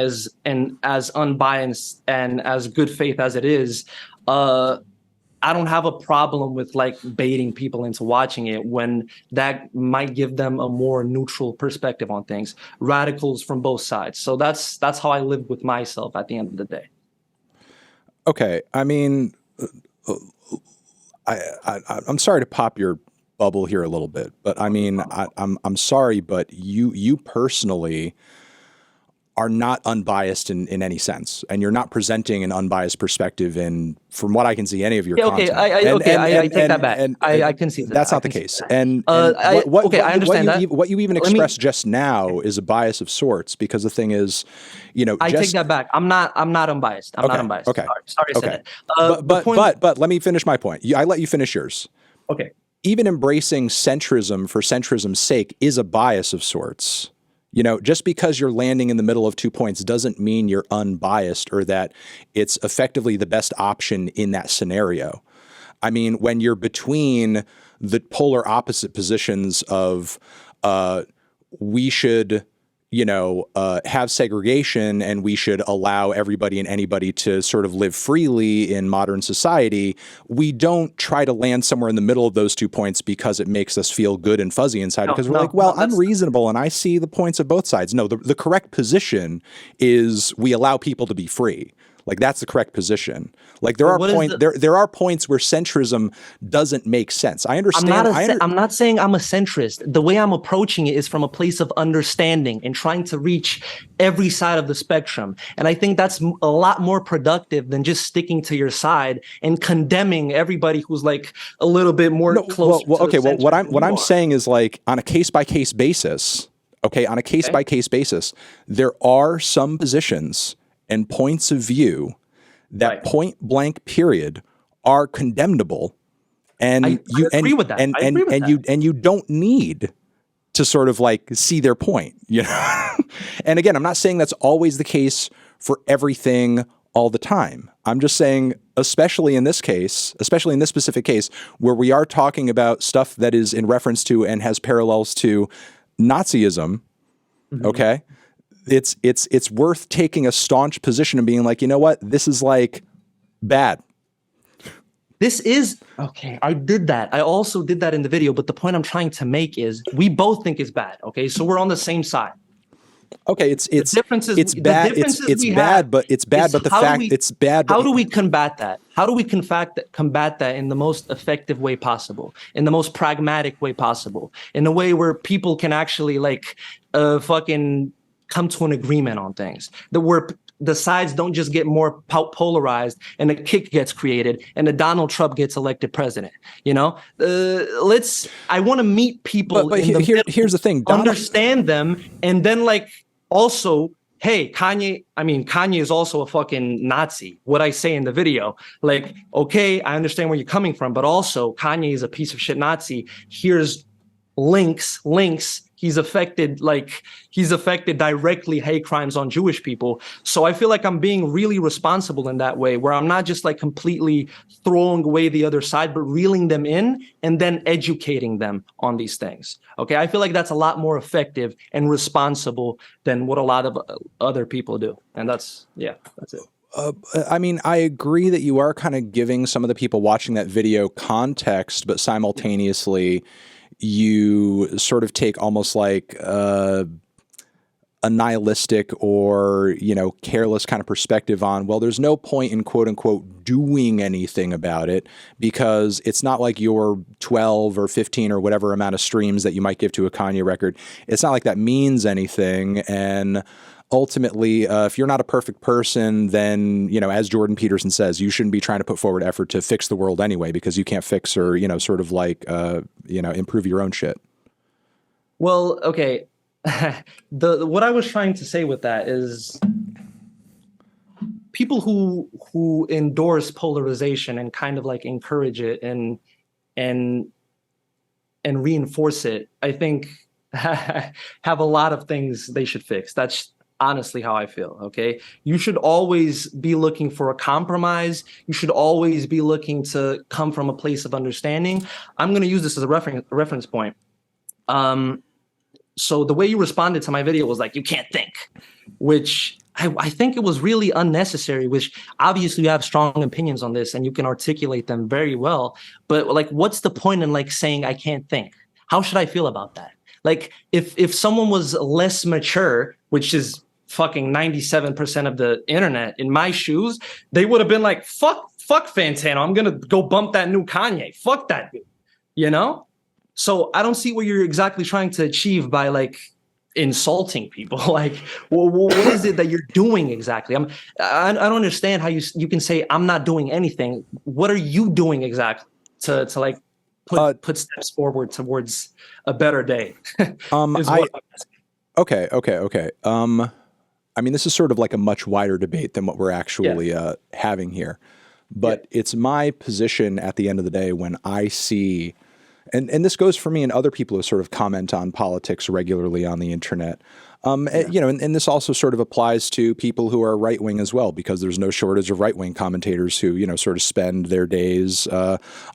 and as unbiased and as good faith as it is, I don't have a problem with baiting people into watching it when that might give them a more neutral perspective on things. Radicals from both sides. So that's how I live with myself at the end of the day. Okay, I mean, I'm sorry to pop your bubble here a little bit, but I mean, I'm sorry, but you personally are not unbiased in any sense, and you're not presenting an unbiased perspective from what I can see, any of your content. I take that back. I can see that. That's not the case. And I understand that. What you even expressed just now is a bias of sorts, because the thing is, I take that back. I'm not unbiased. I'm not unbiased. Okay. Sorry I said that. But let me finish my point. I let you finish yours. Okay. even embracing centrism for centrism's sake is a bias of sorts. You know, just because you're landing in the middle of 2 points doesn't mean you're unbiased or that it's effectively the best option in that scenario. I mean, when you're between the polar opposite positions of we should, have segregation and we should allow everybody and anybody to sort of live freely in modern society, we don't try to land somewhere in the middle of those 2 points because it makes us feel good and fuzzy inside because we're like, well, I'm reasonable and I see the points of both sides. No, the correct position is we allow people to be free. Like that's the correct position. Like there are points where centrism doesn't make sense. I understand. I'm not saying I'm a centrist. The way I'm approaching it is from a place of understanding and trying to reach every side of the spectrum. And I think that's a lot more productive than just sticking to your side and condemning everybody who's like a little bit more close. What I'm saying is like on a case by case basis. Okay, on a case by case basis, there are some positions and points of view that point blank period are condemnable, and I agree with that. And you don't need to sort of like see their point, And again, I'm not saying that's always the case for everything all the time. I'm just saying, especially in this specific case, where we are talking about stuff that is in reference to and has parallels to Nazism, okay? It's worth taking a staunch position and being like, you know what, this is like bad. This is okay. I did that. I also did that in the video. But the point I'm trying to make is we both think it's bad. Okay, so we're on the same side. Okay, it's bad. It's bad. But the fact it's bad. How do we combat that? How do we combat that in the most effective way possible, in the most pragmatic way possible, in a way where people can actually like fucking come to an agreement on things, that where the sides don't just get more polarized and a kick gets created and a Donald Trump gets elected president. I want to meet people. But here's the thing, understand them, and then like also, hey, Kanye is also a fucking Nazi. What I say in the video, like, okay, I understand where you're coming from, but also Kanye is a piece of shit Nazi. Here's links. He's affected directly hate crimes on Jewish people. So I feel like I'm being really responsible in that way, where I'm not just like completely throwing away the other side, but reeling them in and then educating them on these things. Okay, I feel like that's a lot more effective and responsible than what a lot of other people do. And that's it. I mean, I agree that you are kind of giving some of the people watching that video context, but simultaneously you sort of take almost like a nihilistic or, careless kind of perspective on, well, there's no point in quote unquote doing anything about it because it's not like your 12 or 15 or whatever amount of streams that you might give to a Kanye record. It's not like that means anything. And ultimately, if you're not a perfect person, then, as Jordan Peterson says, you shouldn't be trying to put forward effort to fix the world anyway, because you can't fix or, sort of like, improve your own shit. Well, okay. What I was trying to say with that is people who endorse polarization and kind of like encourage it and reinforce it, I think have a lot of things they should fix. That's honestly how I feel. Okay. You should always be looking for a compromise. You should always be looking to come from a place of understanding. I'm going to use this as a reference point. So the way you responded to my video was like, you can't think, which I think it was really unnecessary, which obviously you have strong opinions on this and you can articulate them very well. But like, what's the point in like saying I can't think? How should I feel about that? Like if someone was less mature, which is fucking 97% of the internet, in my shoes, they would have been like, fuck Fantano. I'm going to go bump that new Kanye. Fuck that dude, So I don't see what you're exactly trying to achieve by like insulting people. Like, well, what is it that you're doing exactly? I don't understand how you can say I'm not doing anything. What are you doing exactly to like put steps forward towards a better day? Okay. I mean, this is sort of like a much wider debate than what we're actually having here. But it's my position at the end of the day when I see And this goes for me and other people who sort of comment on politics regularly on the internet. You know, and this also sort of applies to people who are right wing as well, because there's no shortage of right wing commentators who, you know, sort of spend their days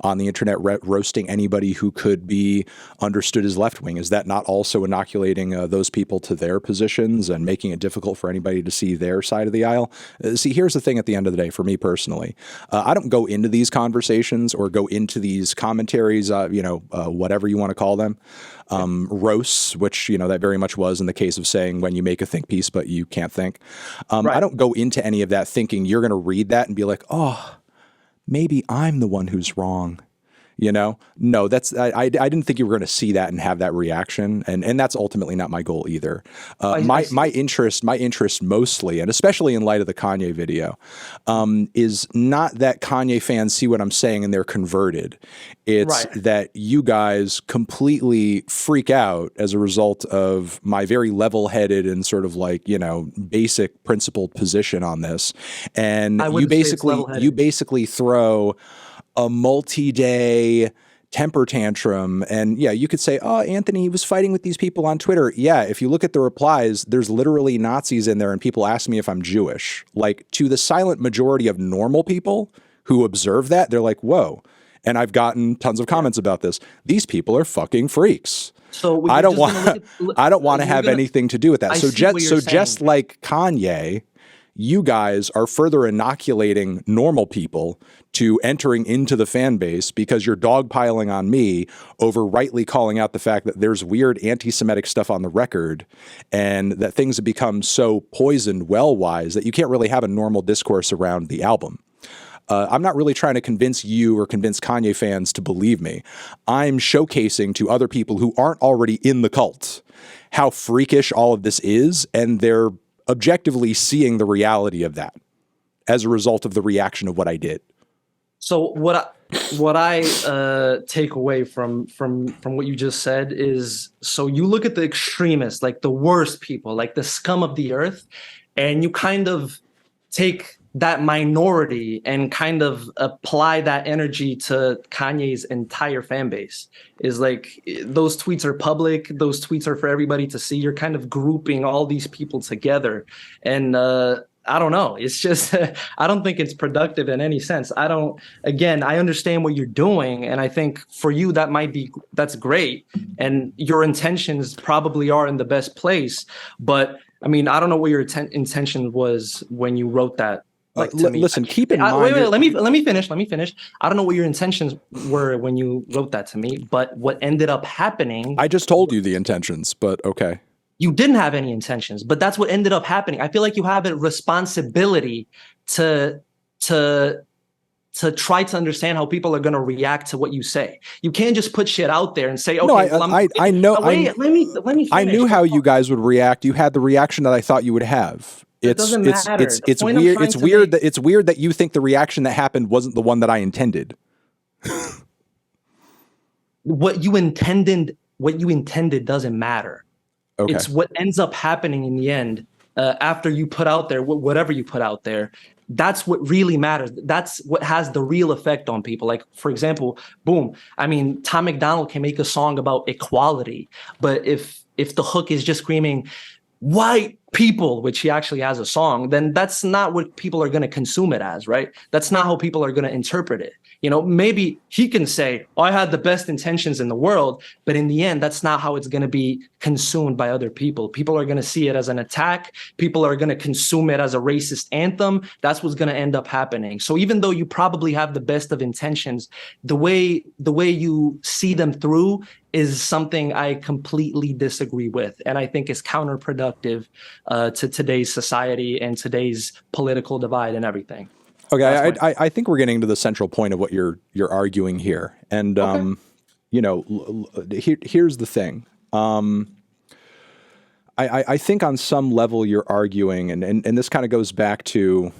on the internet roasting anybody who could be understood as left wing. Is that not also inoculating those people to their positions and making it difficult for anybody to see their side of the aisle? See, here's the thing at the end of the day, for me personally, I don't go into these conversations or go into these commentaries, you know, whatever you want to call them. Roasts, which, you know, that very much was in the case of saying when you make a think piece, but you can't think. I don't go into any of that thinking you're going to read that and be like, oh, maybe I'm the one who's wrong. You know, no, that's I didn't think you were going to see that and have that reaction, and that's ultimately not my goal either. My interest mostly, and especially in light of the Kanye video, is not that Kanye fans see what I'm saying and they're converted. It's that you guys completely freak out as a result of my very level-headed and sort of like, you know, basic principled position on this, and you basically throw a multi-day temper tantrum. And yeah, you could say, oh, Anthony, he was fighting with these people on Twitter. Yeah, if you look at the replies, there's literally Nazis in there and people ask me if I'm Jewish. Like, to the silent majority of normal people who observe that, they're like, whoa. And I've gotten tons of comments about this. These people are fucking freaks. So I don't want to have anything to do with that. So just like Kanye, you guys are further inoculating normal people to entering into the fan base because you're dogpiling on me over rightly calling out the fact that there's weird anti-Semitic stuff on the record and that things have become so poisoned well-wise that you can't really have a normal discourse around the album. I'm not really trying to convince you or convince Kanye fans to believe me. I'm showcasing to other people who aren't already in the cult how freakish all of this is, and they're objectively seeing the reality of that as a result of the reaction of what I did. So what I take away from what you just said is, so you look at the extremists, like the worst people, like the scum of the earth, and you kind of take that minority and kind of apply that energy to Kanye's entire fan base. Is like, those tweets are public, those tweets are for everybody to see. You're kind of grouping all these people together, and I don't know. It's just, I don't think it's productive in any sense. I understand what you're doing. And I think for you, that's great. And your intentions probably are in the best place. But I mean, I don't know what your intention was when you wrote that. Like, listen, keep in mind. Wait, let me finish. I don't know what your intentions were when you wrote that to me, but what ended up happening. I just told you the intentions, but okay. You didn't have any intentions, but that's what ended up happening. I feel like you have a responsibility to try to understand how people are going to react to what you say. You can't just put shit out there and say, okay, no, I know. Wait, let me finish. I knew how you guys would react. You had the reaction that I thought you would have. It doesn't matter. It's weird. It's weird that you think the reaction that happened wasn't the one that I intended. What you intended doesn't matter. Okay. It's what ends up happening in the end after you put out there whatever you put out there. That's what really matters. That's what has the real effect on people. Like, for example, boom. I mean, Tom McDonald can make a song about equality, but if the hook is just screaming white people, which he actually has a song, then that's not what people are going to consume it as, right? That's not how people are going to interpret it. You know, maybe he can say, oh, I had the best intentions in the world, but in the end, that's not how it's going to be consumed by other people. People are going to see it as an attack. People are going to consume it as a racist anthem. That's what's going to end up happening. So even though you probably have the best of intentions, the way you see them through is something I completely disagree with. And I think is counterproductive to today's society and today's political divide and everything. Okay, I think we're getting to the central point of what you're arguing here, and you know, here's the thing. I think on some level you're arguing, and this kind of goes back to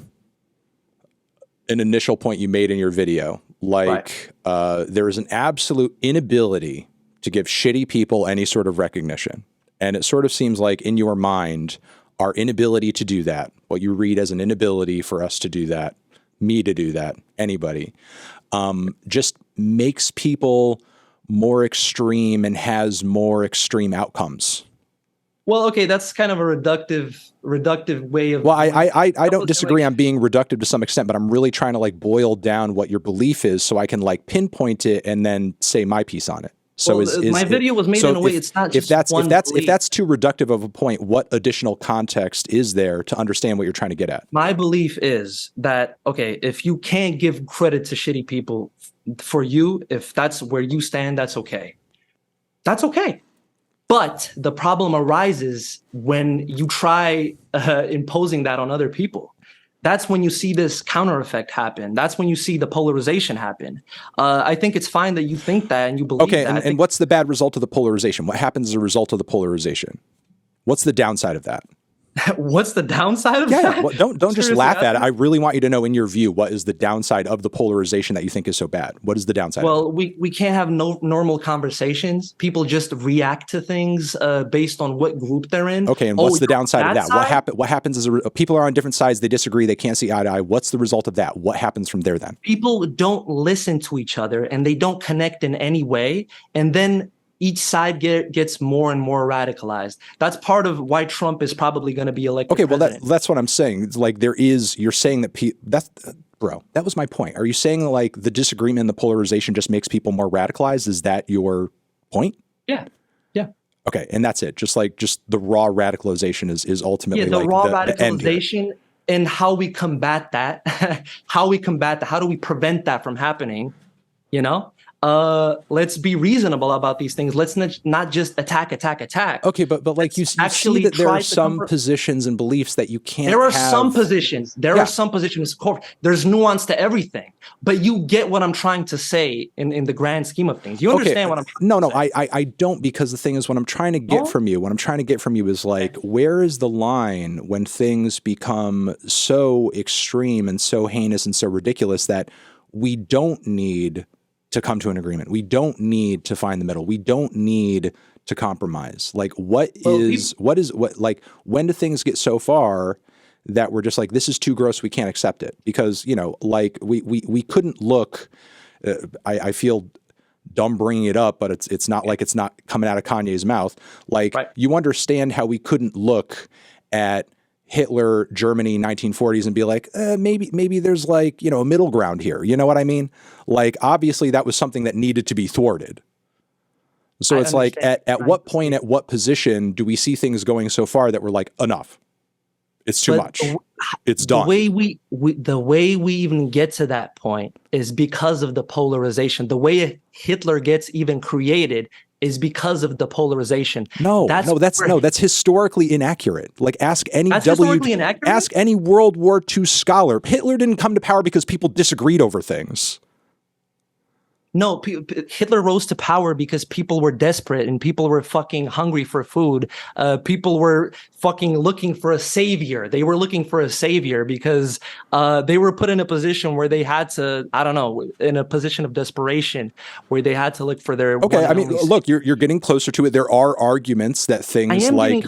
an initial point you made in your video. Like, there is an absolute inability to give shitty people any sort of recognition, and it sort of seems like in your mind, our inability to do that, what you read as an inability for us to do that, me to do that, anybody, just makes people more extreme and has more extreme outcomes. Well, okay, that's kind of a reductive way of. Well, I don't disagree on being reductive to some extent, but I'm really trying to like boil down what your belief is so I can like pinpoint it and then say my piece on it. So well, my video was made in a way it's not just if that's too reductive of a point, what additional context is there to understand what you're trying to get at? My belief is that, okay, if you can't give credit to shitty people, for you, if that's where you stand, that's okay. That's okay. But the problem arises when you try imposing that on other people. That's when you see this counter effect happen. That's when you see the polarization happen. I think it's fine that you think that and you believe that. Okay, and what's the bad result of the polarization? What happens as a result of the polarization? What's the downside of that? What's the downside of that? Well, don't just laugh at it. I really want you to know, in your view, what is the downside of the polarization that you think is so bad? What is the downside? Well, we can't have no normal conversations. People just react to things based on what group they're in. Okay, and what's the downside of that? What happens is people are on different sides. They disagree. They can't see eye to eye. What's the result of that? What happens from there then? People don't listen to each other and they don't connect in any way. And then each side gets more and more radicalized. That's part of why Trump is probably going to be elected president. Well, that's what I'm saying. It's like you're saying that bro, that was my point. Are you saying like the disagreement and the polarization just makes people more radicalized? Is that your point? Yeah. Okay, and that's it. Just the raw radicalization is ultimately the raw radicalization and how we combat that. How do we prevent that from happening? Let's be reasonable about these things. Let's not just attack. Okay, but like you see that there are some positions and beliefs that you can't. There are some positions. There are some positions. There's nuance to everything. But you get what I'm trying to say in the grand scheme of things. You understand what I'm trying to say? No, I don't, because the thing is, what I'm trying to get from you is like, where is the line when things become so extreme and so heinous and so ridiculous that we don't need to come to an agreement? We don't need to find the middle. We don't need to compromise. Like, when do things get so far that we're just like, this is too gross, we can't accept it? Because, like we couldn't look, I feel dumb bringing it up, but it's not like it's not coming out of Kanye's mouth. Like, you understand how we couldn't look at Hitler, Germany, 1940s and be like, maybe there's like, a middle ground here. You know what I mean? Like, obviously that was something that needed to be thwarted. So it's like, at what point, at what position do we see things going so far that we're like, enough? It's too much. It's done. The way we even get to that point is because of the polarization. The way Hitler gets even created is because of the polarization. That's historically inaccurate. Like, ask any World War II scholar. Hitler didn't come to power because people disagreed over things. No, Hitler rose to power because people were desperate and people were fucking hungry for food. People were fucking looking for a savior. They were looking for a savior because they were put in a position where they had to, in a position of desperation, where they had to look for their. Okay, I mean, look, you're getting closer to it. There are arguments that things like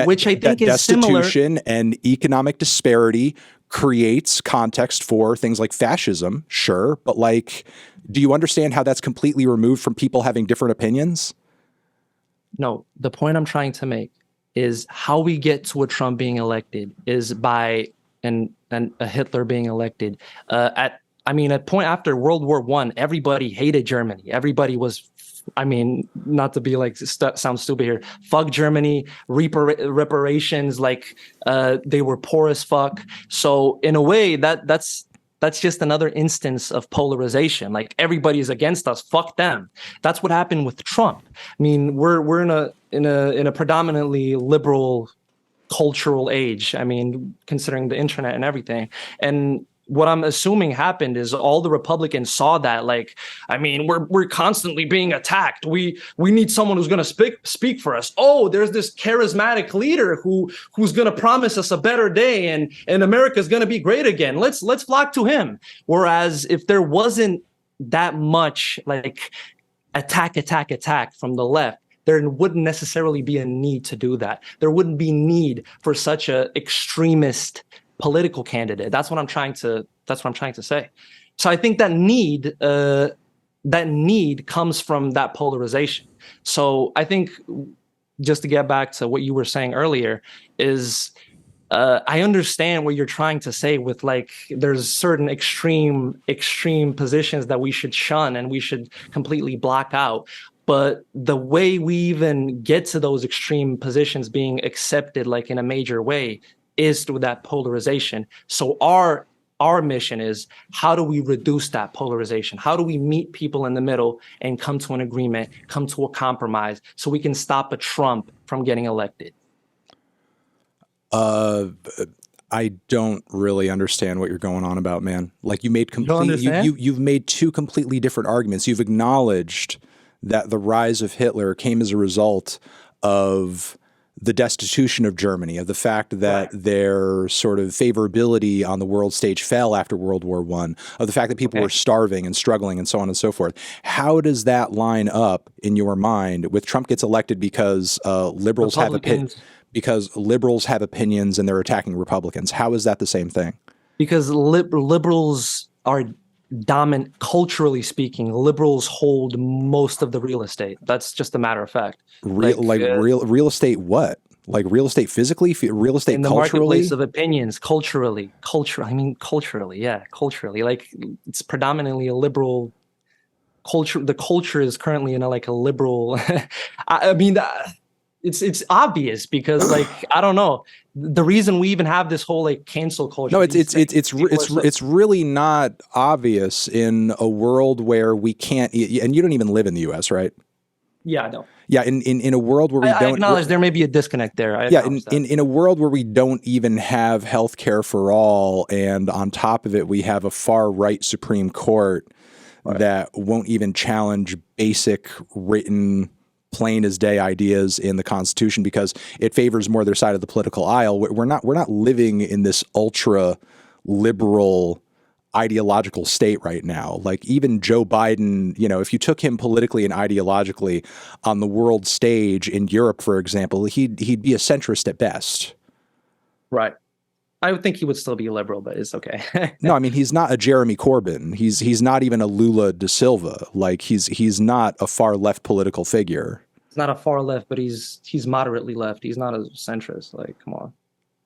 which I think is destitution and economic disparity creates context for things like fascism. Sure, but like, do you understand how that's completely removed from people having different opinions? No, the point I'm trying to make is how we get to a Trump being elected is by a Hitler being elected. At point after World War I, everybody hated Germany. Everybody was, not to be like sound stupid here, fuck Germany, reparations, like they were poor as fuck. So in a way, that's just another instance of polarization. Like, everybody's against us. Fuck them. That's what happened with Trump. I mean, we're in a predominantly liberal cultural age. I mean, considering the internet and everything. And what I'm assuming happened is all the Republicans saw that, like, we're constantly being attacked. We need someone who's going to speak for us. Oh, there's this charismatic leader who's going to promise us a better day and America's going to be great again. Let's flock to him. Whereas if there wasn't that much like attack from the left, there wouldn't necessarily be a need to do that. There wouldn't be need for such a extremist political candidate. That's what I'm trying to say. So I think that need that need comes from that polarization. So I think, just to get back to what you were saying earlier, is I understand what you're trying to say with, like, there's certain extreme positions that we should shun and we should completely block out. But the way we even get to those extreme positions being accepted, like in a major way, is through that polarization. So our mission is, how do we reduce that polarization? How do we meet people in the middle and come to an agreement, come to a compromise, so we can stop a Trump from getting elected? I don't really understand what you're going on about, man. Like, you made you've made two completely different arguments. You've acknowledged that the rise of Hitler came as a result of the destitution of Germany, of the fact that their sort of favorability on the world stage fell after World War I, of the fact that people were starving and struggling and so on and so forth. How does that line up in your mind with Trump gets elected because liberals have opinions and they're attacking Republicans? How is that the same thing? Because liberals are dominant, culturally speaking. Liberals hold most of the real estate. That's just a matter of fact. Real estate what? Like real estate physically? Real estate in the culturally? Marketplace of opinions, culturally. Yeah, culturally. Like, it's predominantly a liberal culture. The culture is currently in a liberal. I mean, it's obvious because, like, I don't know, the reason we even have this whole cancel culture. No, it's really not obvious in a world where we can't. And you don't even live in the U.S., right? Yeah, I don't. Yeah, in a world where we don't. I acknowledge there may be a disconnect there. In a world where we don't even have health care for all, and on top of it, we have a far right Supreme Court that won't even challenge basic written, plain as day ideas in the Constitution because it favors more their side of the political aisle. We're not living in this ultra liberal ideological state right now. Like, even Joe Biden, if you took him politically and ideologically on the world stage in Europe, for example, he'd be a centrist at best. Right. I would think he would still be a liberal, but it's okay. No, I mean, he's not a Jeremy Corbyn. He's not even a Lula da Silva. Like, he's not a far left political figure. He's not a far left, but he's moderately left. He's not a centrist. Like, come on,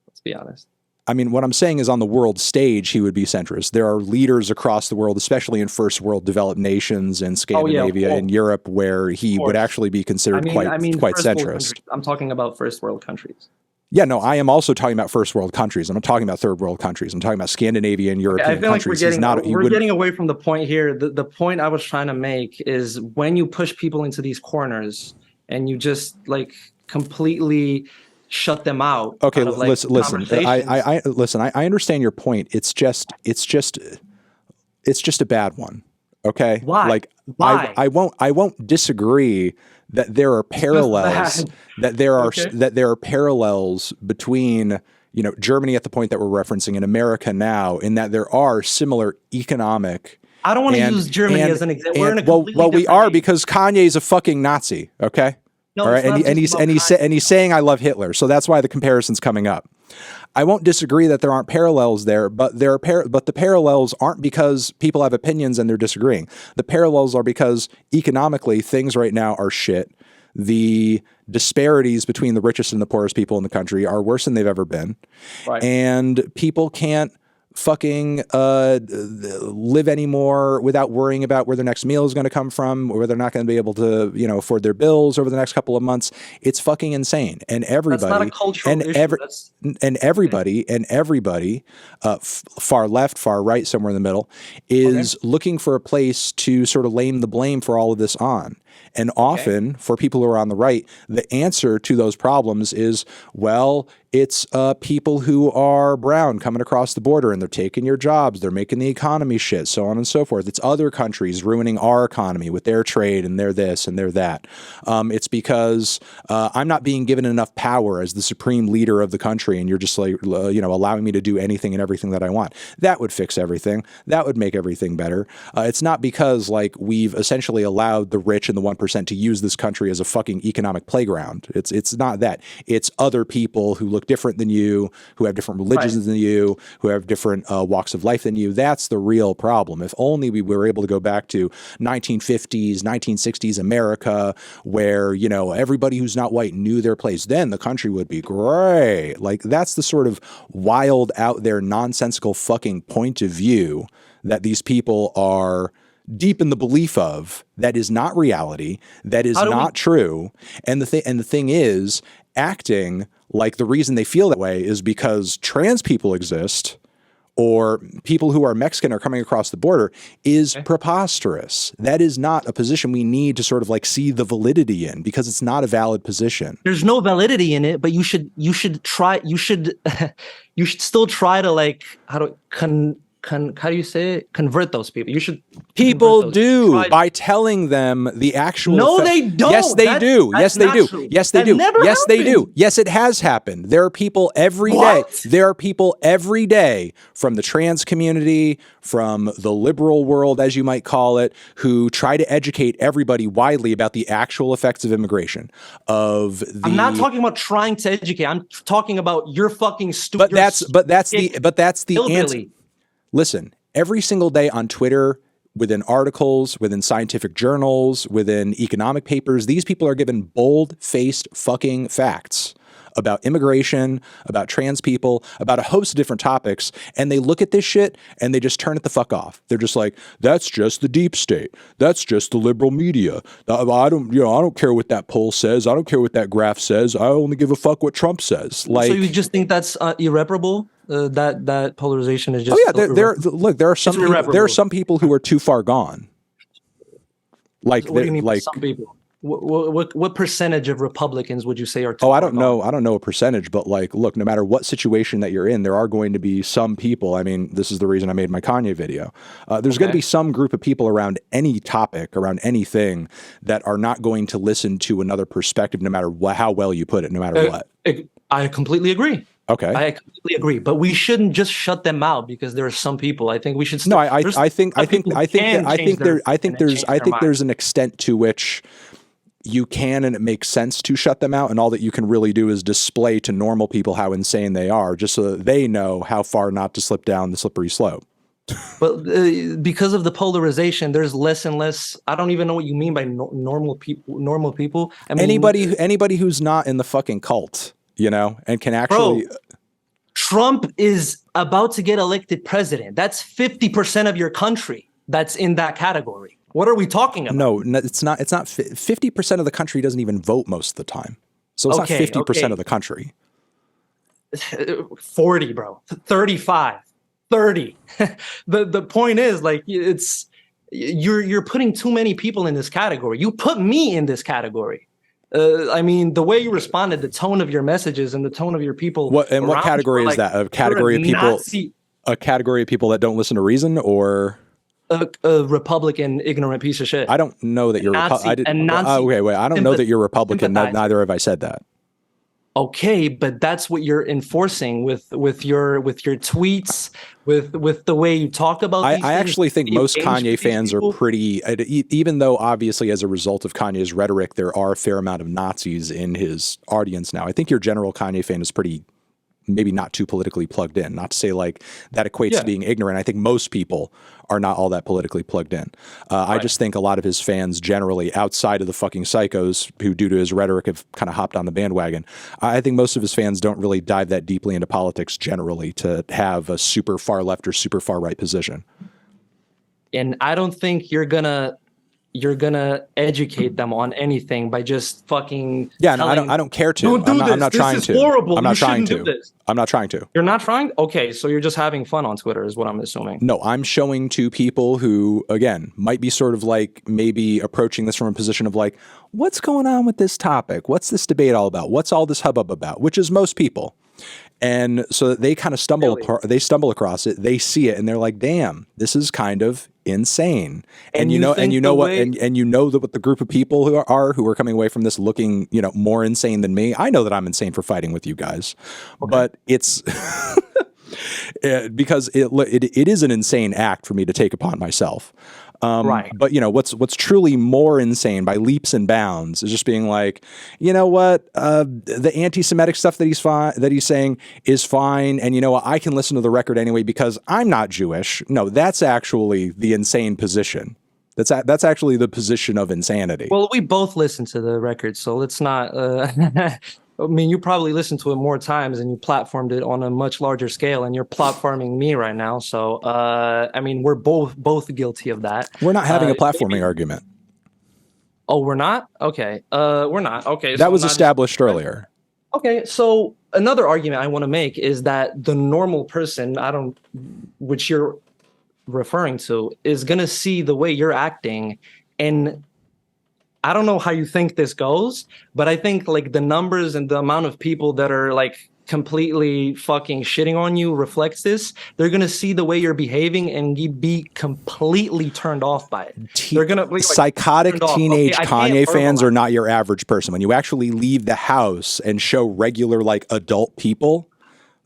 let's be honest. I mean, what I'm saying is, on the world stage, he would be centrist. There are leaders across the world, especially in first world developed nations in Scandinavia and Europe, where he would actually be considered quite centrist. I'm talking about first world countries. Yeah, no, I am also talking about first world countries. I'm not talking about third world countries. I'm talking about Scandinavian, European countries. Like we're getting away from the point here. The point I was trying to make is, when you push people into these corners and you just completely shut them out. Okay, listen. I understand your point. It's just a bad one. Okay. Why? I won't disagree that there are parallels. That there are parallels between Germany at the point that we're referencing and America now, in that there are similar economic. I don't want to use Germany as an example. We're in a we are, because Kanye's a fucking Nazi. Okay. No, all right, and he's saying I love Hitler, so that's why the comparison's coming up. I won't disagree that there aren't parallels there, but the parallels aren't because people have opinions and they're disagreeing. The parallels are because economically things right now are shit. The disparities between the richest and the poorest people in the country are worse than they've ever been, and people can't fucking live anymore without worrying about where their next meal is going to come from, or whether they're not going to be able to, afford their bills over the next couple of months. It's fucking insane. And everybody, that's not a cultural issue. Everybody, far left, far right, somewhere in the middle, is looking for a place to sort of lay the blame for all of this on. And often, for people who are on the right, the answer to those problems is, well, it's people who are brown coming across the border and they're taking your jobs, they're making the economy shit, so on and so forth. It's other countries ruining our economy with their trade and their this and their that. It's because I'm not being given enough power as the supreme leader of the country, and you're just allowing me to do anything and everything that I want. That would fix everything. That would make everything better. It's not because we've essentially allowed the rich and the the 1% to use this country as a fucking economic playground. It's not that. It's other people who look different than you, who have different religions than you, who have different walks of life than you. That's the real problem. If only we were able to go back to 1950s, 1960s America, where, you know, everybody who's not white knew their place, then the country would be great. Like, that's the sort of wild, out there, nonsensical fucking point of view that these people are deep in the belief of, that is not reality, that is not true. And the thing is, acting like the reason they feel that way is because trans people exist, or people who are Mexican are coming across the border, is preposterous. That is not a position we need to sort of like see the validity in, because it's not a valid position. There's no validity in it, but you should still try to, like, how do you say it? Convert those people. You should. People do by telling them the actual. No, they don't. Yes, they do. Yes, they do. Yes, they do. Yes, they do. Yes, it has happened. There are people every day. There are people every day from the trans community, from the liberal world, as you might call it, who try to educate everybody widely about the actual effects of immigration. I'm not talking about trying to educate. I'm talking about you're fucking stupid. But that's the answer. Listen, every single day on Twitter, within articles, within scientific journals, within economic papers, these people are given bold-faced fucking facts about immigration, about trans people, about a host of different topics, and they look at this shit and they just turn it the fuck off. They're just like, that's just the deep state. That's just the liberal media. I don't care what that poll says. I don't care what that graph says. I only give a fuck what Trump says. Like, so you just think that's irreparable? That polarization is just. Oh yeah, there are some people who are too far gone. Like, what do you mean by some people? What percentage of Republicans would you say are too far gone? I don't know a percentage, but like, look, no matter what situation that you're in, there are going to be some people. I mean, this is the reason I made my Kanye video. There's going to be some group of people around any topic, around anything, that are not going to listen to another perspective, no matter how well you put it, no matter what. I completely agree. Okay, I completely agree, but we shouldn't just shut them out because there are some people. I think we should. Still, no, I think there's an extent to which you can, and it makes sense to shut them out, and all that you can really do is display to normal people how insane they are, just so that they know how far not to slip down the slippery slope. But because of the polarization, there's less and less. I don't even know what you mean by normal people. Normal people. I mean, anybody who's not in the fucking cult, you know, and can actually. Bro, Trump is about to get elected president. That's 50% of your country that's in that category. What are we talking about? No, it's not. It's not. 50% of the country doesn't even vote most of the time. So it's not 50% of the country. 40, bro. 35. 30. The point is, like, it's you're putting too many people in this category. You put me in this category. I mean, the way you responded, the tone of your messages and the tone of your people. What category is that? A category of people? A category of people that don't listen to reason, or a Republican ignorant piece of shit? I don't know that you're Republican. Wait. I don't know that you're Republican. Neither have I said that. Okay, but that's what you're enforcing with your tweets, with the way you talk about these things. I actually think most Kanye fans are pretty, even though obviously as a result of Kanye's rhetoric, there are a fair amount of Nazis in his audience now. I think your general Kanye fan is pretty, maybe not too politically plugged in. Not to say like that equates to being ignorant. I think most people are not all that politically plugged in. I just think a lot of his fans generally, outside of the fucking psychos who, due to his rhetoric, have kind of hopped on the bandwagon. I think most of his fans don't really dive that deeply into politics generally to have a super far left or super far right position. And I don't think you're gonna educate them on anything by just fucking. Yeah, no, I don't care to. Don't do this. I'm not trying to. This is horrible. I'm not trying to. I'm not trying to. You're not trying? Okay, so you're just having fun on Twitter is what I'm assuming. No, I'm showing to people who, again, might be sort of like maybe approaching this from a position of like, what's going on with this topic? What's this debate all about? What's all this hubbub about? Which is most people. And so they kind of stumble across it, they see it, and they're like, damn, this is kind of insane. And you know that with the group of people who are coming away from this looking, you know, more insane than me. I know that I'm insane for fighting with you guys, but it's because it is an insane act for me to take upon myself. Right. But what's truly more insane by leaps and bounds is just being like, you know what, the anti-Semitic stuff that he's saying is fine, and you know what, I can listen to the record anyway because I'm not Jewish. No, that's actually the insane position. That's actually the position of insanity. Well, we both listened to the record, so let's not. I mean, you probably listened to it more times and you platformed it on a much larger scale, and you're platforming me right now. So, I mean, we're both guilty of that. We're not having a platforming argument. Oh, we're not? Okay. We're not. Okay. That was established earlier. Okay. So another argument I want to make is that the normal person, which you're referring to, is going to see the way you're acting, and I don't know how you think this goes, but I think like the numbers and the amount of people that are like completely fucking shitting on you reflects this. They're going to see the way you're behaving and be completely turned off by it. They're going to psychotic teenage Kanye fans are not your average person. When you actually leave the house and show regular like adult people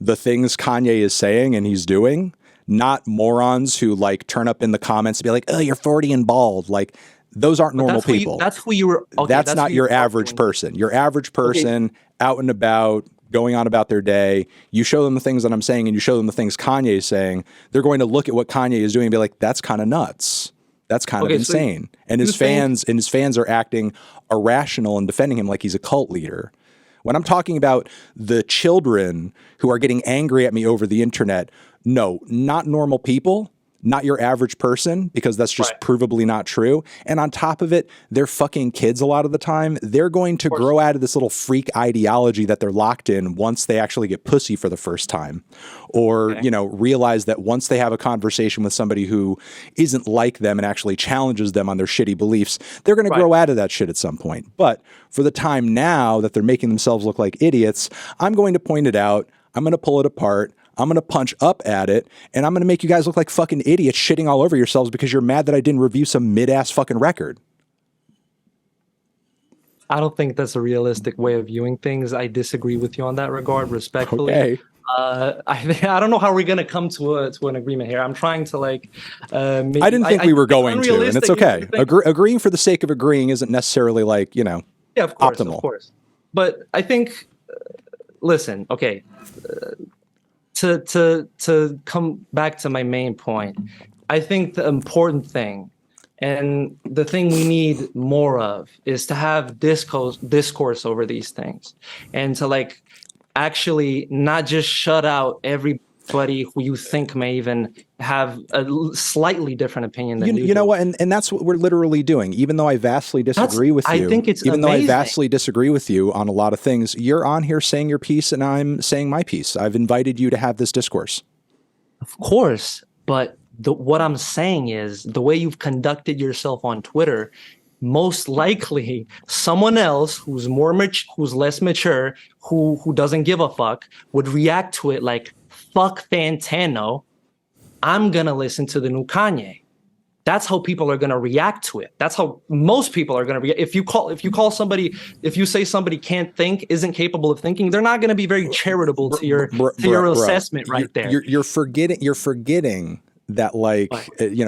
the things Kanye is saying and he's doing, not morons who like turn up in the comments and be like, "Oh, you're 40 and bald." Like, those aren't normal people. That's who you were. Okay, that's not your average person. Your average person out and about, going on about their day. You show them the things that I'm saying and you show them the things Kanye is saying. They're going to look at what Kanye is doing and be like, "That's kind of nuts. That's kind of insane." And his fans are acting irrational and defending him like he's a cult leader. When I'm talking about the children who are getting angry at me over the internet, no, not normal people. Not your average person, because that's just provably not true. And on top of it, they're fucking kids a lot of the time. They're going to grow out of this little freak ideology that they're locked in once they actually get pussy for the first time. Or, realize that once they have a conversation with somebody who isn't like them and actually challenges them on their shitty beliefs, they're going to grow out of that shit at some point. But for the time now that they're making themselves look like idiots, I'm going to point it out. I'm going to pull it apart. I'm going to punch up at it, and I'm going to make you guys look like fucking idiots shitting all over yourselves because you're mad that I didn't review some mid-ass fucking record. I don't think that's a realistic way of viewing things. I disagree with you on that regard, respectfully. Okay. I don't know how we're going to come to an agreement here. I'm trying to I didn't think we were going to, and it's okay. Agreeing for the sake of agreeing isn't necessarily optimal. Of course. But I think, listen, okay, to come back to my main point, I think the important thing and the thing we need more of is to have discourse over these things, and to actually not just shut out everybody who you think may even have a slightly different opinion than you know what, and that's what we're literally doing. Even though I vastly disagree with you, I think it's even amazing. though I vastly disagree with you on a lot of things, you're on here saying your piece and I'm saying my piece. I've invited you to have this discourse. Of course, but what I'm saying is the way you've conducted yourself on Twitter, most likely someone else who's who's less mature, who doesn't give a fuck, would react to it like, "Fuck Fantano, I'm gonna listen to the new Kanye." That's how people are gonna react to it. That's how most people are gonna react. If you say somebody can't think, isn't capable of thinking, they're not gonna be very charitable to your assessment right there. You're forgetting that,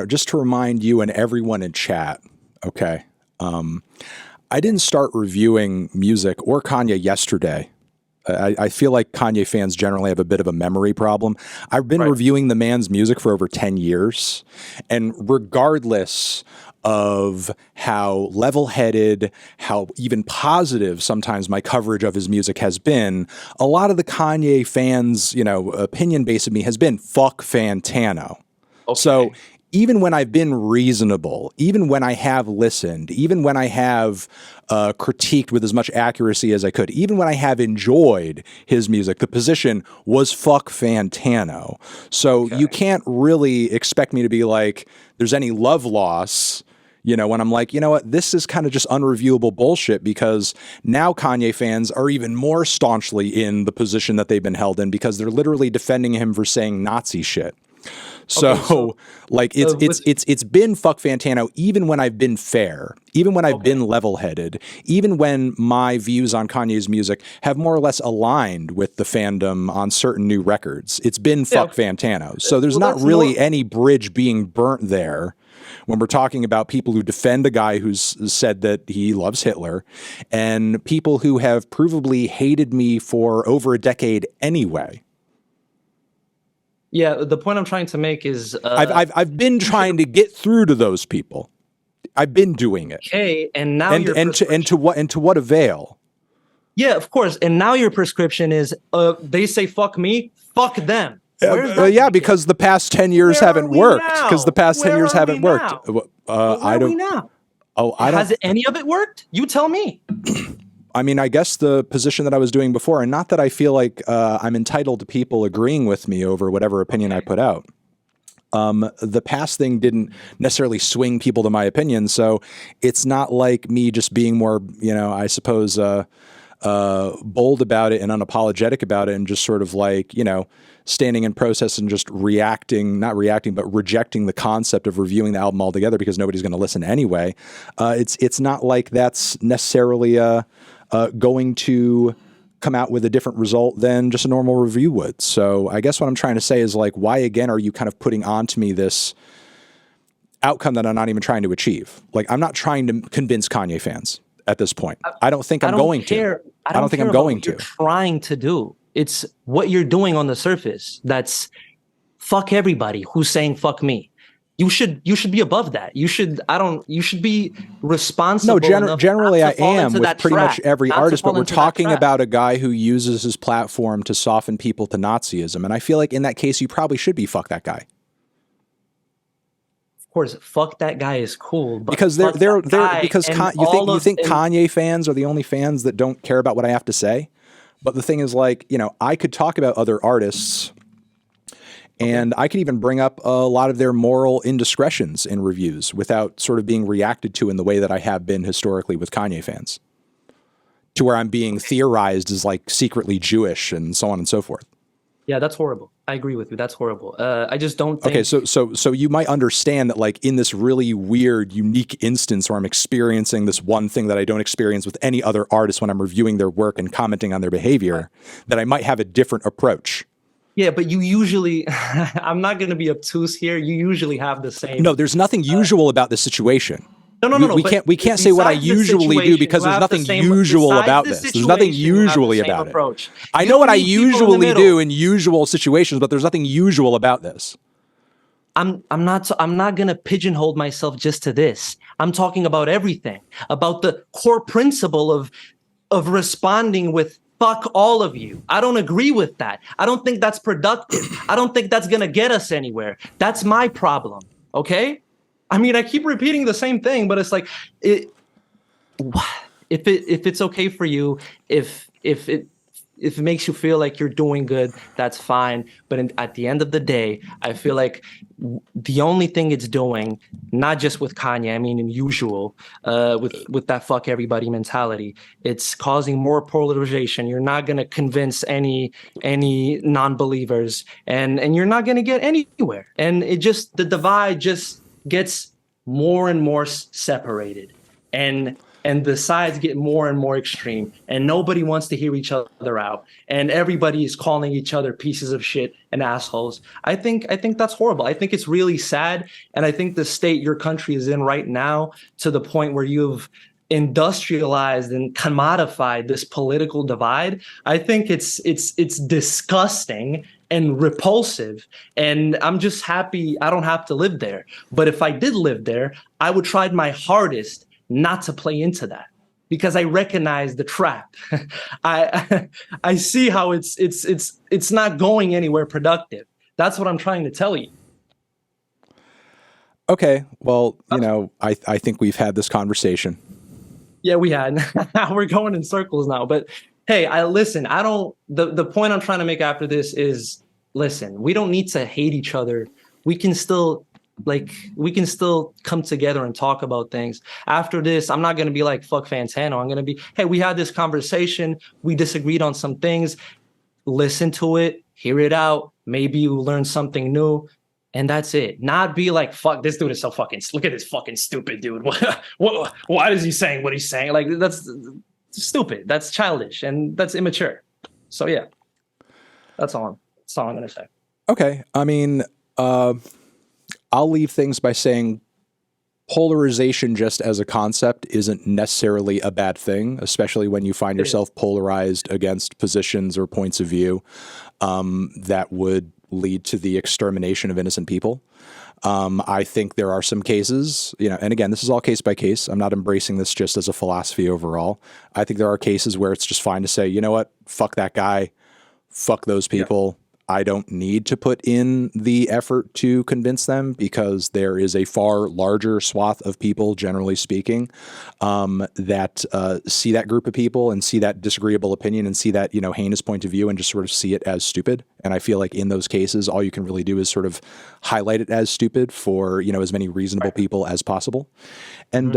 just to remind you and everyone in chat, okay? I didn't start reviewing music or Kanye yesterday. I feel like Kanye fans generally have a bit of a memory problem. I've been reviewing the man's music for over 10 years. And regardless of how level-headed, how even positive sometimes my coverage of his music has been, a lot of the Kanye fans, opinion base of me has been, "Fuck Fantano." Okay. So even when I've been reasonable, even when I have listened, even when I have critiqued with as much accuracy as I could, even when I have enjoyed his music, the position was "fuck Fantano." So you can't really expect me to be like, there's any love loss, when I'm like, you know what, this is kind of just unreviewable bullshit, because now Kanye fans are even more staunchly in the position that they've been held in because they're literally defending him for saying Nazi shit. So it's been "fuck Fantano" even when I've been fair, even when I've been level-headed, even when my views on Kanye's music have more or less aligned with the fandom on certain new records. It's been "fuck Fantano." So there's not really any bridge being burnt there. when we're talking about people who defend a guy who's said that he loves Hitler, and people who have provably hated me for over a decade anyway. Yeah, the point I'm trying to make is I've been trying to get through to those people. I've been doing it. Okay, and now to what avail? Yeah, of course. And now your prescription is they say fuck me, fuck them. Yeah, because the past 10 years haven't worked. Because the past 10 years haven't worked. I don't know. Oh, I don't. Has any of it worked? You tell me. I mean, I guess the position that I was doing before, and not that I feel like I'm entitled to people agreeing with me over whatever opinion I put out. The past thing didn't necessarily swing people to my opinion, so it's not like me just being more, I suppose, bold about it and unapologetic about it, and just sort of like, standing in process and just not reacting, but rejecting the concept of reviewing the album altogether because nobody's going to listen anyway. It's not like that's necessarily going to come out with a different result than just a normal review would. So I guess what I'm trying to say is, like, why again are you kind of putting onto me this outcome that I'm not even trying to achieve? Like, I'm not trying to convince Kanye fans at this point. I don't think I'm going to. I don't think I'm going to. Trying to do. It's what you're doing on the surface. That's fuck everybody who's saying fuck me. You should be above that. You should be responsible. No, generally I am with pretty much every artist, but we're talking about a guy who uses his platform to soften people to Nazism. And I feel like in that case, you probably should be fuck that guy. Of course, fuck that guy is cool. But because you think Kanye fans are the only fans that don't care about what I have to say. But the thing is, like, I could talk about other artists, and I could even bring up a lot of their moral indiscretions in reviews without sort of being reacted to in the way that I have been historically with Kanye fans, to where I'm being theorized as like secretly Jewish and so on and so forth. Yeah, that's horrible. I agree with you. That's horrible. I just don't think... Okay, so you might understand that, like, in this really weird, unique instance where I'm experiencing this one thing that I don't experience with any other artist when I'm reviewing their work and commenting on their behavior, that I might have a different approach. Yeah, but you usually... I'm not going to be obtuse here. You usually have the same... No, there's nothing usual about this situation. No. We can't say what I usually do because there's nothing usual about this. There's nothing usually about it. I know what I usually do in usual situations, but there's nothing usual about this. I'm not gonna pigeonhole myself just to this. I'm talking about everything, about the core principle of responding with fuck all of you. I don't agree with that. I don't think that's productive. I don't think that's gonna get us anywhere. That's my problem. Okay? I mean, I keep repeating the same thing, but it's like, if it's okay for you, if it makes you feel like you're doing good, that's fine. But at the end of the day, I feel like the only thing it's doing, not just with Kanye, I mean, in usual, with that fuck everybody mentality, it's causing more polarization. You're not going to convince any non-believers, and you're not going to get anywhere. And the divide just gets more and more separated, and the sides get more and more extreme, and nobody wants to hear each other out, and everybody is calling each other pieces of shit and assholes. I think that's horrible. I think it's really sad, and I think the state your country is in right now, to the point where you've industrialized and commodified this political divide, I think it's disgusting and repulsive, and I'm just happy I don't have to live there. But if I did live there, I would try my hardest not to play into that, because I recognize the trap. I see how it's not going anywhere productive. That's what I'm trying to tell you. Okay, well, I think we've had this conversation. Yeah, we had. We're going in circles now, but hey, the point I'm trying to make after this is, listen, we don't need to hate each other. We can still come together and talk about things. After this, I'm not going to be like, fuck Fantano. I'm going to be, hey, we had this conversation. We disagreed on some things. Listen to it, hear it out. Maybe you learn something new. And that's it. Not be like, fuck, this dude is so fucking, look at this fucking stupid dude. Why is he saying what he's saying? Like, that's stupid. That's childish, and that's immature. So yeah, that's all I'm going to say. Okay. I mean, I'll leave things by saying polarization just as a concept isn't necessarily a bad thing, especially when you find yourself polarized against positions or points of view that would lead to the extermination of innocent people. I think there are some cases, and again, this is all case by case. I'm not embracing this just as a philosophy overall. I think there are cases where it's just fine to say, you know what, fuck that guy, fuck those people. I don't need to put in the effort to convince them because there is a far larger swath of people, generally speaking, that see that group of people and see that disagreeable opinion and see that, heinous point of view and just sort of see it as stupid. And I feel like in those cases, all you can really do is sort of highlight it as stupid for, as many reasonable people as possible. And,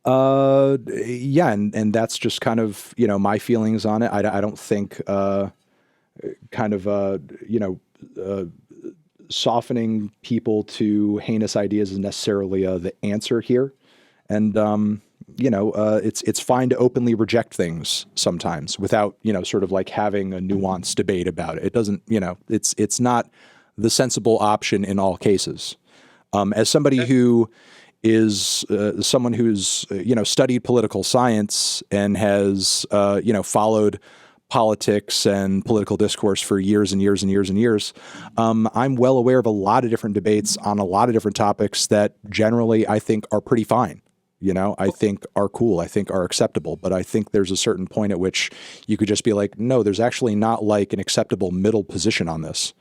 and that's just kind of, my feelings on it. I don't think, softening people to heinous ideas is necessarily the answer here. And, it's fine to openly reject things sometimes without, sort of like having a nuanced debate about it. It doesn't, it's not the sensible option in all cases. As somebody who is someone who's, studied political science and has, followed politics and political discourse for years and years and years and years. I'm well aware of a lot of different debates on a lot of different topics that generally I think are pretty fine. I think are cool. I think are acceptable. But I think there's a certain point at which you could just be like, no, there's actually not like an acceptable middle position on this,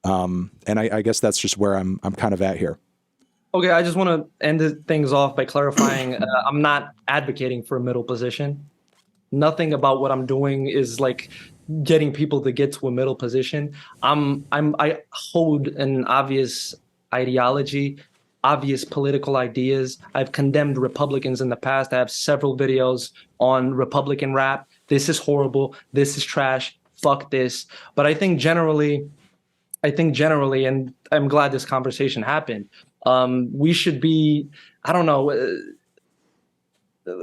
And I guess that's just where I'm kind of at here. Okay, I just want to end things off by clarifying. I'm not advocating for a middle position. Nothing about what I'm doing is like getting people to get to a middle position. I hold an obvious ideology, obvious political ideas. I've condemned Republicans in the past. I have several videos on Republican rap. This is horrible. This is trash. Fuck this. But I think generally, and I'm glad this conversation happened. We should be, I don't know,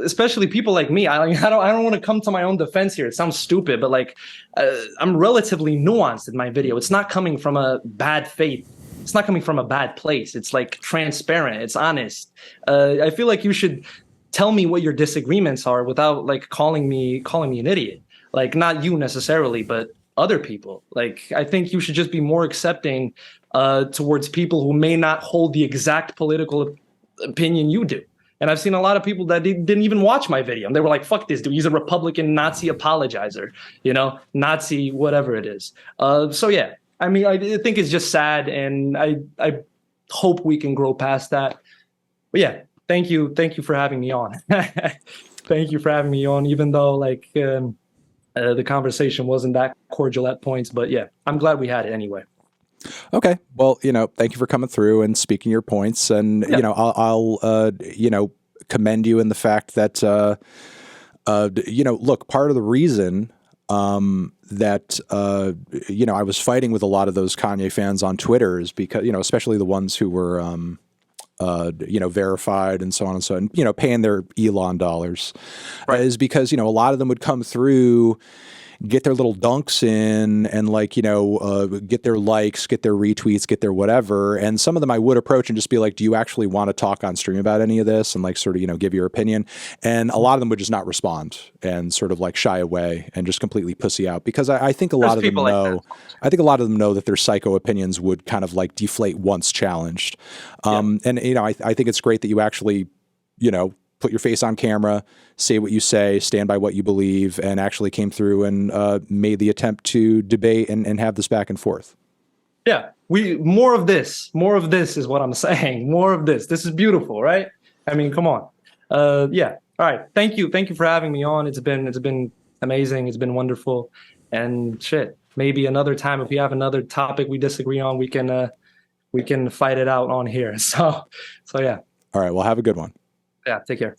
especially people like me. I don't want to come to my own defense here. It sounds stupid, but like I'm relatively nuanced in my video. It's not coming from a bad faith. It's not coming from a bad place. It's like transparent. It's honest. I feel like you should tell me what your disagreements are without like calling me an idiot. Like not you necessarily, but other people. Like I think you should just be more accepting towards people who may not hold the exact political opinion you do. And I've seen a lot of people that didn't even watch my video. And they were like, fuck this dude. He's a Republican Nazi apologizer, Nazi, whatever it is. So, yeah, I mean, I think it's just sad. And I hope we can grow past that. But yeah, thank you. Thank you for having me on. Thank you for having me on, even though like the conversation wasn't that cordial at points. But yeah, I'm glad we had it anyway. Okay. Well, thank you for coming through and speaking your points. And, I'll commend you in the fact that, look, part of the reason that, I was fighting with a lot of those Kanye fans on Twitter is because, especially the ones who were, verified and so on and so on, paying their Elon dollars, right, is because, a lot of them would come through, get their little dunks in and like, get their likes, get their retweets, get their whatever. And some of them I would approach and just be like, do you actually want to talk on stream about any of this? And like, sort of, give your opinion. And a lot of them would just not respond and sort of like shy away and just completely pussy out because I think a lot of them know, I think a lot of them know that their psycho opinions would kind of like deflate once challenged. And, I think it's great that you actually, put your face on camera, say what you say, stand by what you believe, and actually came through and made the attempt to debate and have this back and forth. Yeah, more of this is what I'm saying. More of this. This is beautiful, right? I mean, come on. Yeah. All right. Thank you for having me on. It's been amazing. It's been wonderful. And shit, maybe another time if we have another topic we disagree on, we can fight it out on here. So yeah. All right. Well, have a good one. Yeah, take care.